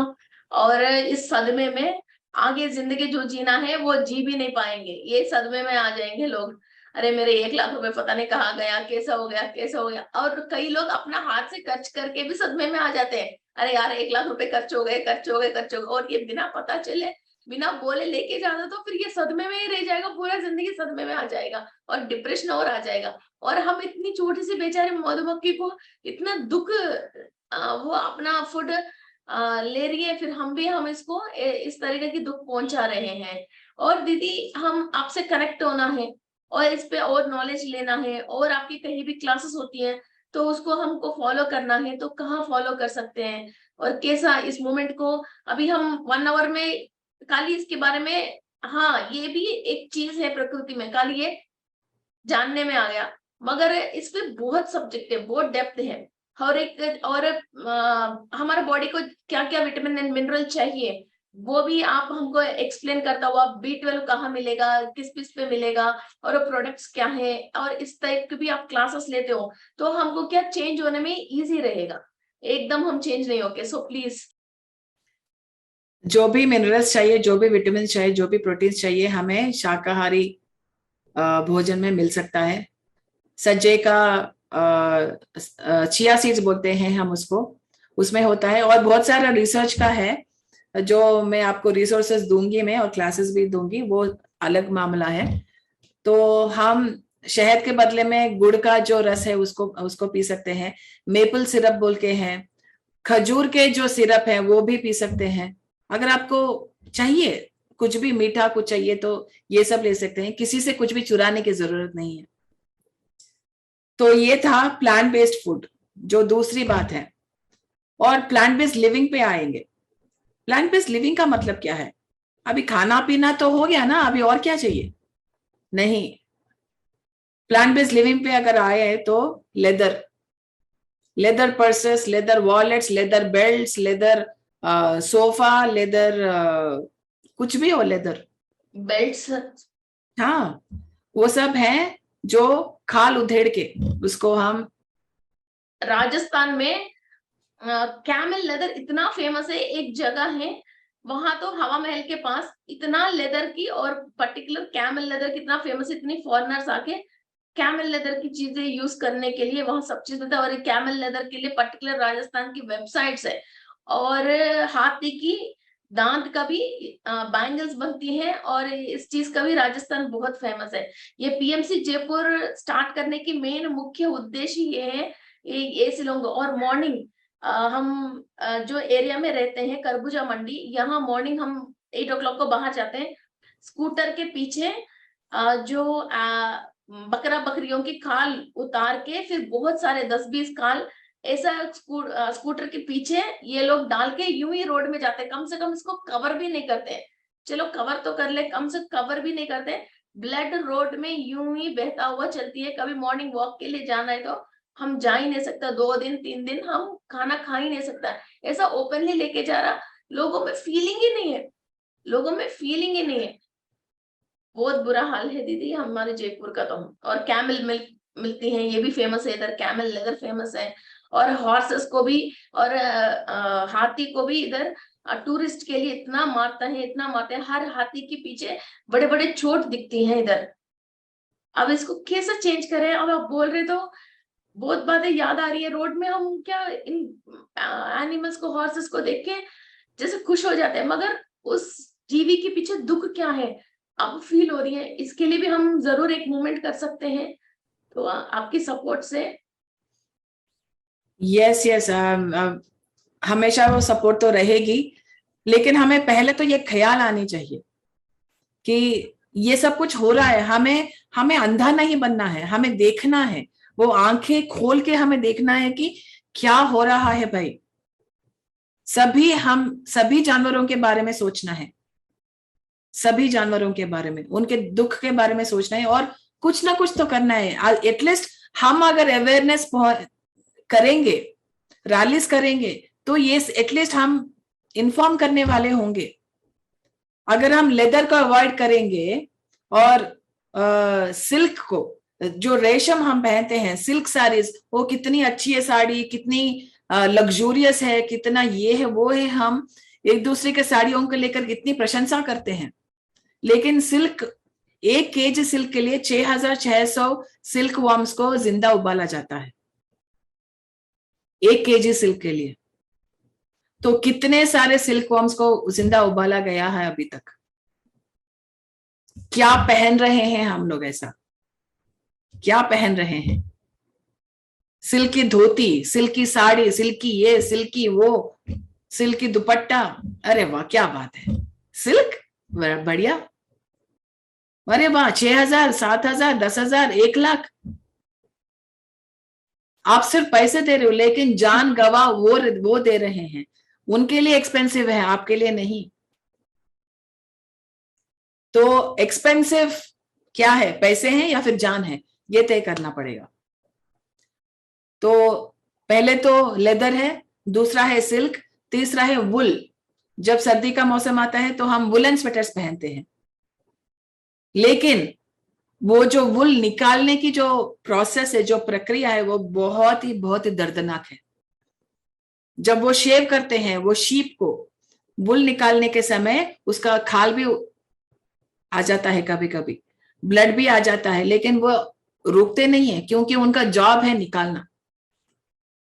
और इस सदमे में आगे जिंदगी जो जीना है वो जी भी नहीं पाएंगे, ये सदमे में आ जाएंगे लोग। अरे मेरे 1 लाख रुपए पता नहीं कहाँ गया, कैसा हो गया, कैसा हो गया। और कई लोग अपना हाथ से खर्च करके भी सदमे में आ जाते हैं। अरे यार 1 लाख रुपए खर्च हो गए, खर्च हो गए, खर्च हो गए, और ये बिना पता चले, बिना बोले लेके जाना, तो फिर ये सदमे में ही रह जाएगा, पूरा जिंदगी सदमे में आ जाएगा और डिप्रेशन और आ जाएगा। और हम इतनी छोटी सी बेचारी मधुमक्खी को इतना दुख, वो अपना फूड ले रही है, फिर हम इसको इस तरीके की दुख पहुंचा रहे हैं। और दीदी हम आपसे कनेक्ट होना है और इस पे और नॉलेज लेना है, और आपकी कहीं भी क्लासेस होती हैं तो उसको हमको फॉलो करना है, तो कहाँ फॉलो कर सकते हैं और कैसा इस मोमेंट को अभी हम 1 आवर में खाली इसके बारे में, हाँ ये भी एक चीज है प्रकृति में, खाली ये जानने में आ गया, मगर इस पे बहुत सब्जेक्ट है, बहुत डेप्थ है। हर एक और हमारे बॉडी को क्या क्या विटामिन एंड मिनरल चाहिए वो भी आप हमको एक्सप्लेन करता हुआ, B12 कहाँ मिलेगा, किस किस पे मिलेगा, और प्रोडक्ट्स क्या है, और इस टाइप की भी आप क्लासेस लेते हो तो हमको क्या चेंज होने में इजी रहेगा। एकदम हम चेंज नहीं होके, सो प्लीज। जो भी मिनरल्स चाहिए, जो भी विटामिन चाहिए, जो भी प्रोटीन चाहिए, हमें शाकाहारी भोजन में मिल सकता है। सज्जे का चिया सीड्स बोलते हैं हम उसको, उसमें होता है। और बहुत सारा रिसर्च का है जो मैं आपको रिसोर्सेस दूंगी, मैं और क्लासेस भी दूंगी, वो अलग मामला है। तो हम शहद के बदले में गुड़ का जो रस है उसको उसको पी सकते हैं। मेपल सिरप बोल के हैं, खजूर के जो सिरप है वो भी पी सकते हैं। अगर आपको चाहिए कुछ भी मीठा कुछ चाहिए तो ये सब ले सकते हैं, किसी से कुछ भी चुराने की जरूरत नहीं है। तो ये था प्लांट बेस्ड फूड, जो दूसरी बात है। और प्लांट बेस्ड लिविंग पे आएंगे। प्लांट बेस्ड लिविंग का मतलब क्या है? अभी खाना पीना तो हो गया ना, अभी और क्या चाहिए? नहीं, प्लांट बेस्ड लिविंग पे अगर आए तो leather, leather purses, leather wallets, leather belts, leather sofa, leather कुछ भी हो, लेदर बेल्ट्स। हाँ, वो सब है जो खाल उधेड़ के उसको हम, राजस्थान में कैमल लेदर इतना फेमस है, एक जगह है वहां तो हवा महल के पास, इतना लेदर की और पर्टिकुलर कैमल लेदर कितना फेमस है, इतनी फॉरेनर्स आके कैमल लेदर की चीजें यूज करने के लिए वहां सब चीज होता है। और कैमल लेदर के लिए पर्टिकुलर राजस्थान की वेबसाइट्स है। और हाथी की दांत का भी बैंगल्स बनती हैं, और इस चीज का भी राजस्थान बहुत फेमस है। ये पीएमसी जयपुर स्टार्ट करने की मेन मुख्य उद्देश्य ये है, ये शिलोंग और मॉर्निंग, हम जो एरिया में रहते हैं खरबूजा मंडी, यहाँ मॉर्निंग हम 8 o'clock को बाहर जाते हैं। स्कूटर के पीछे जो बकरा बकरियों की खाल उतार के, फिर बहुत सारे 10-20 खाल ऐसा स्कूटर के पीछे ये लोग डाल के यूं ही रोड में जाते हैं। कम से कम इसको कवर भी नहीं करते हैं, चलो कवर तो कर ले, कम से कवर भी नहीं करते। ब्लड रोड में यूं ही बहता हुआ चलती है। कभी मॉर्निंग वॉक के लिए जाना है तो हम जा ही नहीं सकता, 2 दिन 3 दिन हम खाना खा ही नहीं सकता, ऐसा ओपनली लेके जा रहा। लोगों में फीलिंग ही नहीं है, लोगों में फीलिंग ही नहीं है। बहुत बुरा हाल है दीदी हमारे जयपुर का तो। और कैमल मिल्क मिलती है, ये भी फेमस है इधर, कैमल लेदर फेमस है। और हॉर्सेस को भी, और हाथी को भी इधर टूरिस्ट के लिए इतना मारता है, इतना मारते हैं, हर हाथी के पीछे बड़े बड़े चोट दिखती हैं इधर। अब इसको कैसे चेंज करें? अब आप बोल रहे तो बहुत बातें याद आ रही है। रोड में हम क्या इन एनिमल्स को, हॉर्सेस को देख के जैसे खुश हो जाते हैं, मगर उस जीवी के पीछे दुख क्या है अब फील हो रही है। इसके लिए भी हम जरूर एक मूवमेंट कर सकते हैं, तो आपकी सपोर्ट से यस यस, हमेशा वो सपोर्ट तो रहेगी, लेकिन हमें पहले तो ये ख्याल आनी चाहिए कि ये सब कुछ हो रहा है, हमें हमें अंधा नहीं बनना है, हमें देखना है, वो आंखें खोल के हमें देखना है कि क्या हो रहा है भाई। सभी जानवरों के बारे में सोचना है, सभी जानवरों के बारे में, उनके दुख के बारे में सोचना है, और कुछ ना कुछ तो करना है। एटलीस्ट हम अगर अवेयरनेस करेंगे, रैलीज करेंगे, तो ये एटलीस्ट हम इन्फॉर्म करने वाले होंगे। अगर हम लेदर को अवॉइड करेंगे और सिल्क को, जो रेशम हम पहनते हैं, सिल्क साड़ीज, वो कितनी अच्छी है साड़ी, कितनी लग्जूरियस है, कितना ये है वो है, हम एक दूसरे के साड़ियों को लेकर कितनी प्रशंसा करते हैं, लेकिन सिल्क, 1 kg सिल्क के लिए 6,600 सिल्क वॉर्म्स को जिंदा उबाला जाता है, 1 kg सिल्क के लिए। तो कितने सारे सिल्क वॉर्म्स को जिंदा उबाला गया है अभी तक। क्या पहन रहे हैं हम लोग, ऐसा क्या पहन रहे हैं? सिल्क की धोती, सिल्क की साड़ी, सिल्क की ये, सिल्क की वो, सिल्क की दुपट्टा, अरे वाह क्या बात है, सिल्क बढ़िया, अरे वाह, 6,000, 7,000, 10,000, 1 लाख। आप सिर्फ पैसे दे रहे हो, लेकिन जान गवा वो दे रहे हैं, उनके लिए एक्सपेंसिव है, आपके लिए नहीं। तो एक्सपेंसिव क्या है, पैसे हैं या फिर जान है, ये तय करना पड़ेगा। तो पहले तो लेदर है, दूसरा है सिल्क, तीसरा है वुल। जब सर्दी का मौसम आता है तो हम वुलन स्वेटर्स पहनते हैं, लेकिन वो जो वुल निकालने की जो प्रोसेस है, जो प्रक्रिया है, वो बहुत ही दर्दनाक है। जब वो शेव करते हैं, वो शीप को वुल निकालने के समय उसका खाल भी आ जाता है, कभी कभी ब्लड भी आ जाता है, लेकिन वो रुकते नहीं है, क्योंकि उनका जॉब है निकालना,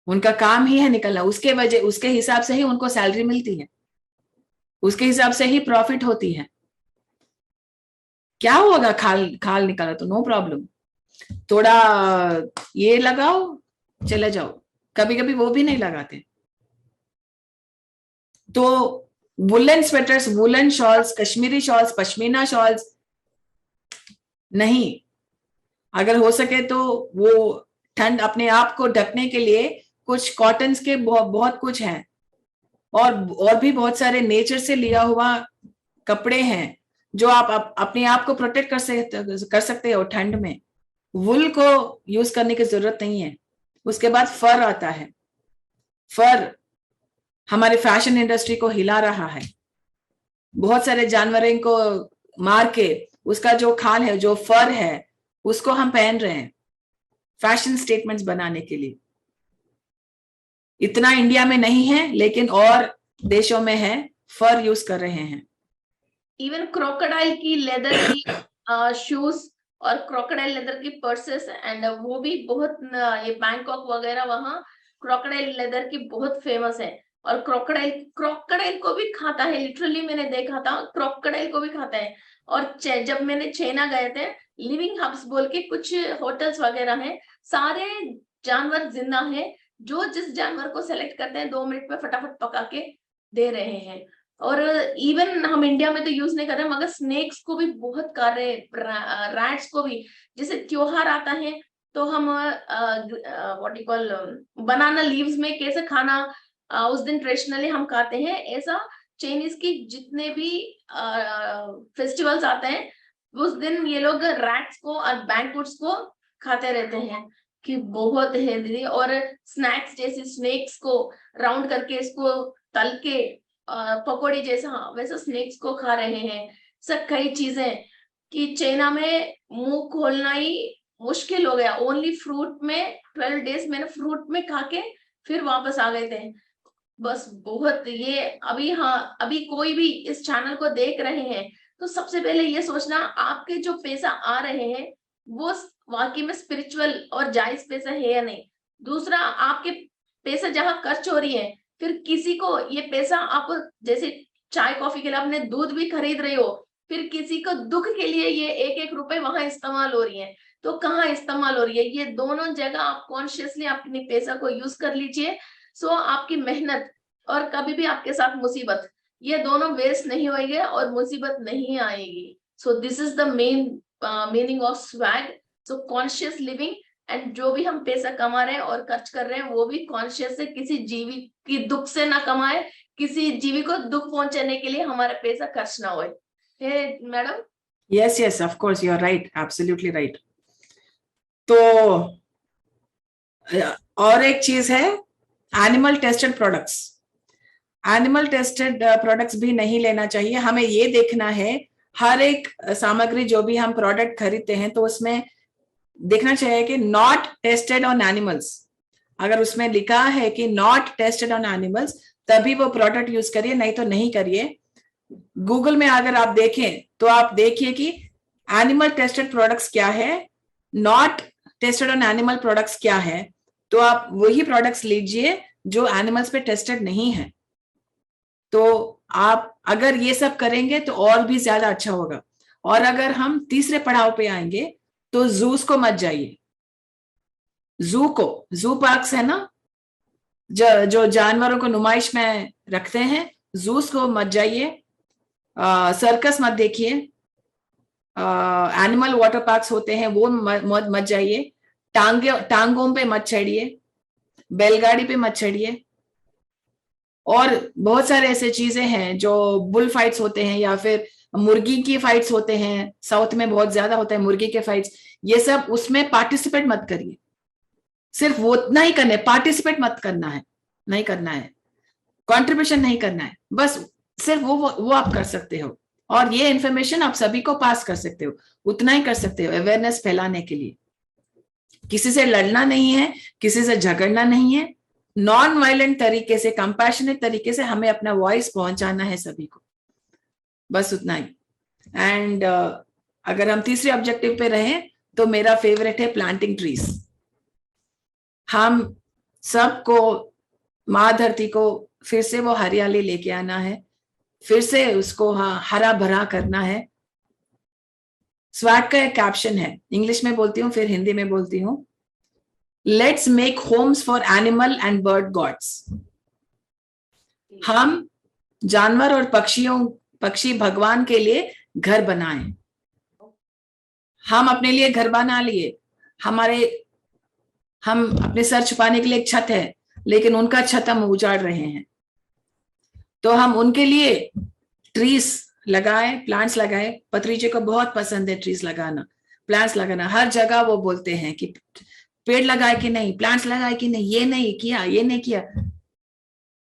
उनका काम ही है निकालना। उसके हिसाब से ही उनको सैलरी मिलती है, उसके हिसाब से ही प्रॉफिट होती है। क्या होगा, खाल खाल निकाला तो नो प्रॉब्लम, थोड़ा ये लगाओ चले जाओ, कभी कभी वो भी नहीं लगाते। तो woollen sweaters, woollen shawls, Kashmiri shawls, pashmina shawls नहीं, अगर हो सके तो वो ठंड अपने आप को ढकने के लिए कुछ कॉटन्स के बहुत कुछ हैं, और भी बहुत सारे नेचर से लिया हुआ कपड़े हैं जो आप अपने आप को प्रोटेक्ट कर सकते हो ठंड में। वुल को यूज करने की जरूरत नहीं है। उसके बाद फर आता है। फर हमारे फैशन इंडस्ट्री को हिला रहा है, बहुत सारे जानवरों को मार के उसका जो खाल है, जो फर है, उसको हम पहन रहे हैं फैशन स्टेटमेंट्स बनाने के लिए। इतना इंडिया में नहीं है, लेकिन और देशों में है, फर यूज कर रहे हैं। इवन क्रोकोडाइल की लेदर की शूज और क्रोकोडाइल लेदर की पर्सेस, एंड वो भी बहुत ये बैंकॉक वगैरह वहां क्रोकोडाइल लेदर की बहुत फेमस है। और क्रोकोडाइल को भी खाता है, लिटरली मैंने देखा था, क्रोकोडाइल को भी खाता है। और जब मैंने चाइना गए थे, लिविंग हब्स बोल के कुछ होटल्स वगैरह हैं, सारे जानवर जिंदा है, जो जिस जानवर को सेलेक्ट करते हैं 2 मिनट में फटाफट पका के दे रहे हैं। और इवन हम इंडिया में तो यूज नहीं कर रहे, मगर स्नेक्स को भी बहुत कर रहे, रैट्स को भी। जैसे त्योहार आता है तो हम what you call banana leaves में कैसे खाना उस दिन ट्रेडिशनली हम खाते हैं, ऐसा चाइनीज की जितने भी फेस्टिवल्स आते हैं उस दिन ये लोग रैट्स को और बैंक्वेट्स को खाते रहते हैं, कि बहुत है दीदी। और स्नैक्स जैसे स्नेक्स को राउंड करके इसको तल के पकौड़ी जैसा, वैसा स्नेक्स को खा रहे हैं। सब कई चीजें कि चाइना में मुंह खोलना ही मुश्किल हो गया। ओनली फ्रूट में 12 डेज मैंने फ्रूट में खा के फिर वापस आ गए थे। बस बहुत ये अभी, हाँ अभी कोई भी इस चैनल को देख रहे हैं तो सबसे पहले ये सोचना, आपके जो पैसा आ रहे हैं वो वाकई में स्पिरिचुअल और जायज पैसा है या नहीं। दूसरा, आपके पैसा जहां खर्च हो रही है, फिर किसी को ये पैसा आप जैसे चाय कॉफी के लिए आपने दूध भी खरीद रहे हो, फिर किसी को दुख के लिए ये 1-1 रुपए वहां इस्तेमाल हो रही है। तो कहाँ इस्तेमाल हो रही है, ये दोनों जगह आप कॉन्शियसली अपने पैसा को यूज कर लीजिए। सो आपकी मेहनत और कभी भी आपके साथ मुसीबत, ये दोनों वेस्ट नहीं होंगे और मुसीबत नहीं आएगी। So this is the main meaning of swag. So conscious living, and जो भी हम पैसा कमा रहे हैं और खर्च कर रहे हैं वो भी कॉन्शियस से, किसी जीवी की दुख से ना कमाए, किसी जीवी को दुख पहुंचाने के लिए हमारा पैसा खर्च ना होए। Madam? Yes yes, of course, you are right, absolutely right. तो और एक चीज है, animal tested products. Animal tested products भी नहीं लेना चाहिए। हमें ये देखना है, हर एक सामग्री जो भी हम प्रोडक्ट खरीदते हैं तो उसमें देखना चाहिए कि नॉट टेस्टेड ऑन एनिमल्स। अगर उसमें लिखा है कि नॉट टेस्टेड ऑन एनिमल्स, तभी वो प्रोडक्ट यूज करिए, नहीं तो नहीं करिए। गूगल में अगर आप देखें तो आप देखिए कि एनिमल टेस्टेड प्रोडक्ट्स क्या है, not tested on animal products क्या है, तो आप वही प्रोडक्ट्स लीजिए जो एनिमल्स पे टेस्टेड नहीं है। तो आप अगर ये सब करेंगे तो और भी ज्यादा अच्छा होगा। और अगर हम तीसरे पड़ाव पे आएंगे तो जूस को मत जाइए। जू पार्क्स है ना, जो जानवरों को नुमाइश में रखते हैं, जूस को मत जाइए। सर्कस मत देखिए। एनिमल वाटर पार्क्स होते हैं वो मत जाइए। टांगों पे मत चढ़िए, बैलगाड़ी पे मत चढ़िए। और बहुत सारे ऐसे चीजें हैं जो बुल फाइट्स होते हैं या फिर मुर्गी की फाइट्स होते हैं, साउथ में बहुत ज्यादा होता है मुर्गी के फाइट्स, ये सब उसमें पार्टिसिपेट मत करिए। सिर्फ वो उतना ही करना है, पार्टिसिपेट मत करना है, नहीं करना है, कंट्रीब्यूशन नहीं करना है, बस सिर्फ वो आप कर सकते हो। और ये इंफॉर्मेशन आप सभी को पास कर सकते हो, उतना ही कर सकते हो अवेयरनेस फैलाने के लिए। किसी से लड़ना नहीं है, किसी से झगड़ना नहीं है, नॉन वायलेंट तरीके से, कंपैशनेट तरीके से हमें अपना वॉइस पहुंचाना है सभी को, बस उतना ही। एंड अगर हम तीसरे ऑब्जेक्टिव पे रहें तो मेरा फेवरेट है प्लांटिंग ट्रीज। हम सबको, माँ धरती को फिर से वो हरियाली लेके आना है, फिर से उसको हरा भरा करना है। स्वैग का एक कैप्शन है, इंग्लिश में बोलती हूँ फिर हिंदी में बोलती हूँ। Let's make homes for animal and bird gods. हम जानवर और पक्षी भगवान के लिए घर बनाएं। हम अपने लिए घर बना लिए, हम अपने सर छुपाने के लिए एक छत है, लेकिन उनका छत हम उजाड़ रहे हैं। तो हम उनके लिए ट्रीज लगाए, प्लांट्स लगाए। पत्री जी को बहुत पसंद है ट्रीज लगाना, प्लांट्स लगाना। हर जगह वो बोलते हैं कि पेड़ लगाए कि नहीं, प्लांट्स लगाए कि नहीं, ये नहीं किया, ये नहीं किया,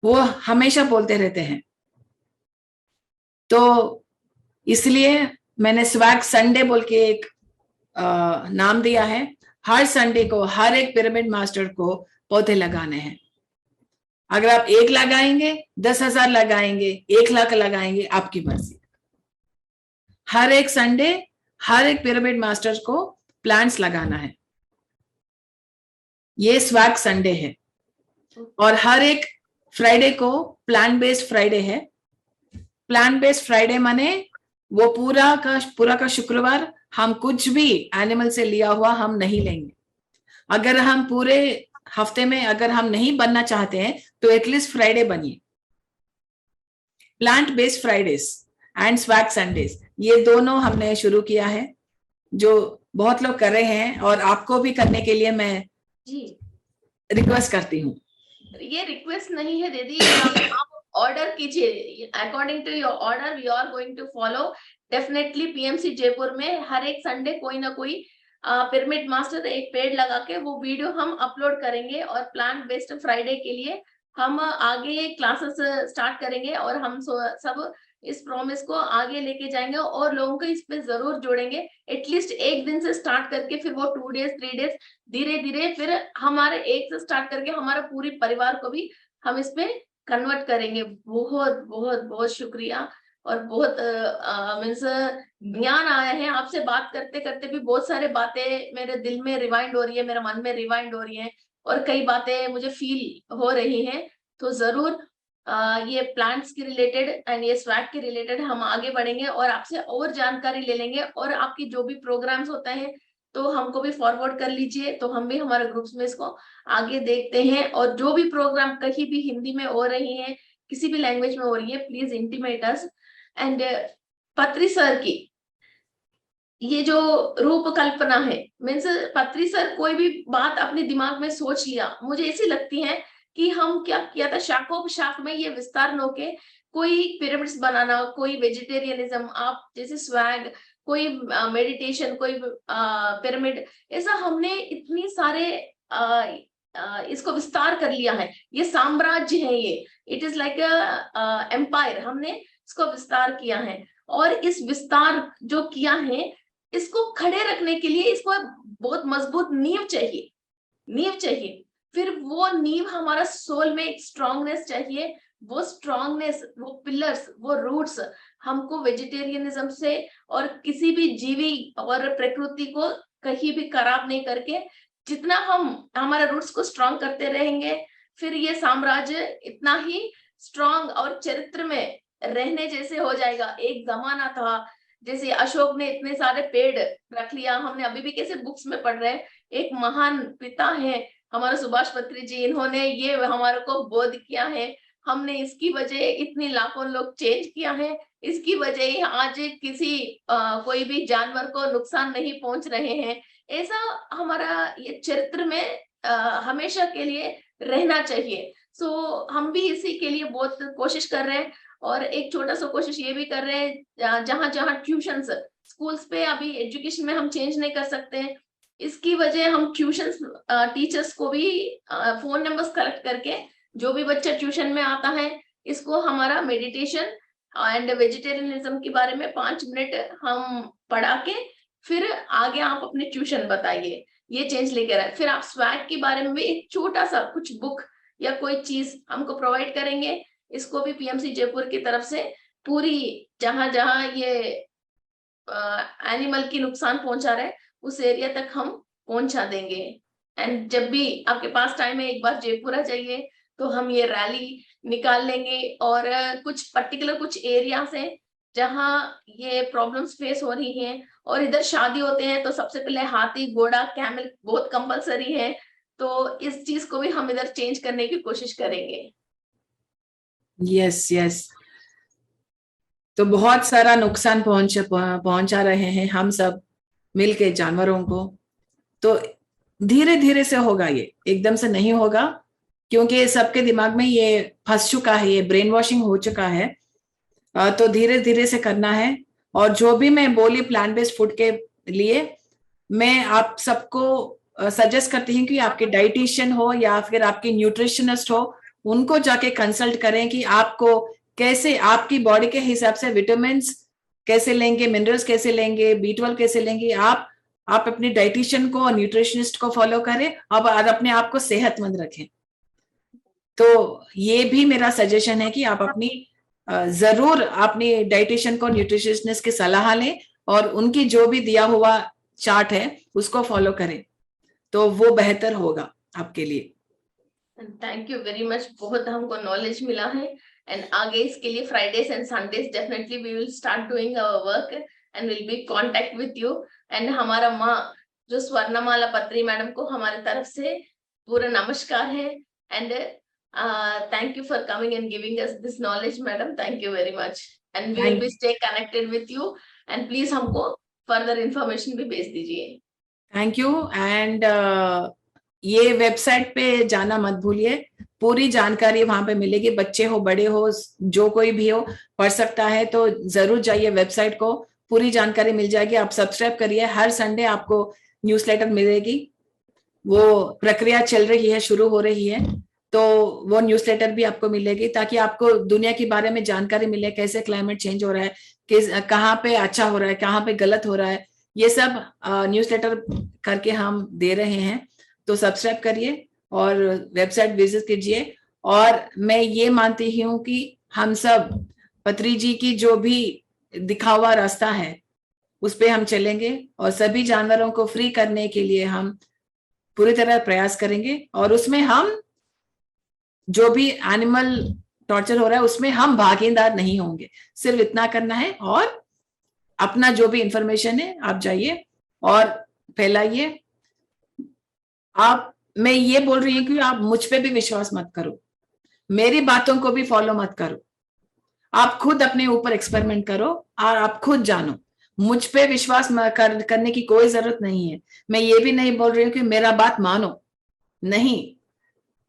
वो हमेशा बोलते रहते हैं। तो इसलिए मैंने स्वैग संडे बोल के एक नाम दिया है। हर संडे को हर एक पिरामिड मास्टर को पौधे लगाने हैं। अगर आप 1 लगाएंगे, 10,000 लगाएंगे, 1 लाख लगाएंगे, आपकी मर्जी। हर एक संडे हर एक पिरामिड मास्टर को प्लांट्स लगाना है, ये स्वैग संडे है। और हर एक फ्राइडे को प्लांट बेस्ड फ्राइडे है। प्लांट बेस्ड फ्राइडे माने वो पूरा का शुक्रवार हम कुछ भी एनिमल से लिया हुआ हम नहीं लेंगे। अगर हम पूरे हफ्ते में अगर हम नहीं बनना चाहते हैं तो एटलीस्ट फ्राइडे बनिए। Plant based Fridays and swag Sundays, ये दोनों हमने शुरू किया है, जो बहुत लोग कर रहे हैं और आपको भी करने के लिए मैं जी रिक्वेस्ट करती हूँ। ये रिक्वेस्ट नहीं है दीदी, आप ऑर्डर कीजिए, according to your order we are going to follow. Definitely PMC Jaipur में हर एक संडे कोई ना कोई पिरामिड मास्टर एक पेड़ लगा के वो वीडियो हम अपलोड करेंगे। और प्लांट बेस्ड फ्राइडे के लिए हम आगे क्लासेस स्टार्ट करेंगे और हम सब इस प्रॉमिस को आगे लेके जाएंगे और लोगों को इस पे जरूर जोड़ेंगे। एटलीस्ट एक दिन से स्टार्ट करके फिर वो 2 डेज 3 डेज धीरे धीरे फिर हमारे एक से स्टार्ट करके हमारा पूरी परिवार को भी हम इस पे कन्वर्ट करेंगे। बहुत बहुत बहुत शुक्रिया। और बहुत मीन्स ज्ञान आया है आपसे बात करते करते भी। बहुत सारे बातें मेरे दिल में रिवाइंड हो रही है, मेरे मन में रिवाइंड हो रही है और कई बातें मुझे फील हो रही हैं। तो जरूर ये प्लांट्स के रिलेटेड एंड ये स्वैग के रिलेटेड हम आगे बढ़ेंगे और आपसे और जानकारी ले लेंगे। और आपकी जो भी प्रोग्राम्स होते हैं तो हमको भी फॉरवर्ड कर लीजिए, तो हम भी हमारे ग्रुप्स में इसको आगे देखते हैं। और जो भी प्रोग्राम कहीं भी हिंदी में हो रही है, किसी भी लैंग्वेज में हो रही है, प्लीज इंटीमेट अस। एंड पत्री सर की ये जो रूप कल्पना है, मीन्स पत्री सर कोई भी बात अपने दिमाग में सोच लिया, मुझे ऐसी लगती है कि हम क्या किया था, शाखोपशाख में ये विस्तार न के कोई पिरामिड्स बनाना, कोई वेजिटेरियनिज्म, आप जैसे स्वैग, कोई मेडिटेशन, कोई पिरामिड, ऐसा हमने इतनी सारे इसको विस्तार कर लिया है। ये साम्राज्य है, ये इट इज लाइक एम्पायर, हमने इसको विस्तार किया है। और इस विस्तार जो किया है, इसको खड़े रखने के लिए इसको बहुत मजबूत नींव चाहिए, नींव चाहिए। फिर वो नींव हमारा सोल में एक स्ट्रांगनेस चाहिए, वो स्ट्रांगनेस, वो पिलर्स, वो रूट्स हमको वेजिटेरियनिज्म से और किसी भी जीवी और प्रकृति को कहीं भी खराब नहीं करके, जितना हम हमारे रूट्स को स्ट्रांग करते रहेंगे, फिर ये साम्राज्य इतना ही स्ट्रांग और चरित्र में रहने जैसे हो जाएगा। एक जमाना था, जैसे अशोक ने इतने सारे पेड़ रख लिया, हमने अभी भी कैसे बुक्स में पढ़ रहे हैं, एक महान पिता है हमारे सुभाष पत्री जी, इन्होंने ये हमारे को बोध किया है, हमने इसकी वजह इतनी लाखों लोग चेंज किया है, इसकी वजह आज किसी कोई भी जानवर को नुकसान नहीं पहुंच रहे हैं। ऐसा हमारा ये चरित्र में हमेशा के लिए रहना चाहिए। सो हम भी इसी के लिए बहुत कोशिश कर रहे हैं। और एक छोटा सा कोशिश ये भी कर रहे हैं, जहां जहां ट्यूशन स्कूल्स पे अभी एजुकेशन में हम चेंज नहीं कर सकते हैं, इसकी वजह हम ट्यूशन टीचर्स को भी फोन नंबर्स कलेक्ट करके, जो भी बच्चा ट्यूशन में आता है, इसको हमारा मेडिटेशन एंड वेजिटेरियनिज्म के बारे में 5 मिनट हम पढ़ा के, फिर आगे आप अपने ट्यूशन बताइए, ये चेंज लेकर आए। फिर आप स्वैग के बारे में भी एक छोटा सा कुछ बुक या कोई चीज हमको प्रोवाइड करेंगे, इसको भी पीएमसी जयपुर की तरफ से पूरी जहां जहां ये एनिमल की नुकसान पहुंचा रहे उस एरिया तक हम पहुंचा देंगे। एंड जब भी आपके पास टाइम है, एक बार जयपुर आ जाइए, तो हम ये रैली निकाल लेंगे। और कुछ पर्टिकुलर कुछ एरिया से जहां ये प्रॉब्लम्स फेस हो रही हैं, और इधर शादी होते हैं, तो सबसे पहले हाथी, घोड़ा, कैमल बहुत कंपलसरी है, तो इस चीज को भी हम इधर चेंज करने की कोशिश करेंगे। यस यस, तो बहुत सारा नुकसान पहुंचा रहे हैं हम सब मिलके जानवरों को। तो धीरे धीरे से होगा, ये एकदम से नहीं होगा, क्योंकि सबके दिमाग में ये फंस चुका है, ये ब्रेन वॉशिंग हो चुका है। तो धीरे धीरे से करना है। और जो भी मैं बोली प्लांट बेस्ड फूड के लिए, मैं आप सबको सजेस्ट करती हूँ कि आपके डाइटिशियन हो या फिर आपके न्यूट्रिशनिस्ट हो, उनको जाके कंसल्ट करें कि आपको कैसे, आपकी बॉडी के हिसाब से विटामिन्स कैसे लेंगे, मिनरल्स कैसे लेंगे, B12 कैसे लेंगे। आप अपने डाइटिशियन को और न्यूट्रिशनिस्ट को फॉलो करें और अपने आप को सेहतमंद रखें। तो ये भी मेरा सजेशन है कि आप अपनी जरूर अपनी डाइटिशियन को, न्यूट्रिशनिस्ट की सलाह लें और उनकी जो भी दिया हुआ चार्ट है उसको फॉलो करें, तो वो बेहतर होगा आपके लिए। थैंक यू वेरी मच, बहुत हमको नॉलेज मिला है। एंड आगे इसके लिए Fridays and Sundays definitely we will start doing our work and will be contact with you. And हमारा माँ जो स्वर्णमाला पत्री मैडम को हमारे तरफ से पूरा नमस्कार है। And thank you for coming and giving us this knowledge madam, thank you very much. And we will be stay connected with you, and please हमको फर्दर इंफॉर्मेशन भी भेज दीजिए। Thank you. एंड ये वेबसाइट पे जाना मत भूलिए, पूरी जानकारी वहां पे मिलेगी, बच्चे हो बड़े हो जो कोई भी हो पढ़ सकता है, तो जरूर जाइए वेबसाइट को, पूरी जानकारी मिल जाएगी। आप सब्सक्राइब करिए, हर संडे आपको न्यूज़लेटर मिलेगी, वो प्रक्रिया चल रही है, शुरू हो रही है, तो वो न्यूज़लेटर भी आपको मिलेगी, ताकि आपको दुनिया के बारे में जानकारी मिले, कैसे क्लाइमेट चेंज हो रहा है, किस कहाँ पे अच्छा हो रहा है, कहाँ पे गलत हो रहा है, ये सब न्यूज़लेटर करके हम दे रहे हैं। तो सब्सक्राइब करिए और वेबसाइट विजिट कीजिए। और मैं ये मानती हूँ कि हम सब पत्री जी की जो भी दिखा हुआ रास्ता है उस पे हम चलेंगे, और सभी जानवरों को फ्री करने के लिए हम पूरी तरह प्रयास करेंगे। और उसमें हम जो भी एनिमल टॉर्चर हो रहा है उसमें हम भागीदार नहीं होंगे, सिर्फ इतना करना है। और अपना जो भी इंफॉर्मेशन है आप जाइए और फैलाइए। मैं ये बोल रही हूँ कि आप मुझ पे भी विश्वास मत करो, मेरी बातों को भी फॉलो मत करो, आप खुद अपने ऊपर एक्सपेरिमेंट करो और आप खुद जानो। मुझ पे विश्वास करने की कोई जरूरत नहीं है। मैं ये भी नहीं बोल रही हूँ कि मेरा बात मानो, नहीं।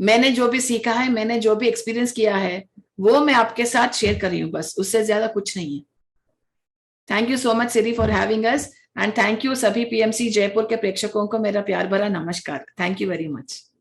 मैंने जो भी सीखा है, मैंने जो भी एक्सपीरियंस किया है, वो मैं आपके साथ शेयर कर रही हूँ, बस उससे ज्यादा कुछ नहीं है। Thank you so much Siri for having us, and thank you सभी पीएमसी जयपुर के प्रेक्षकों को मेरा प्यार भरा नमस्कार। Thank you very much.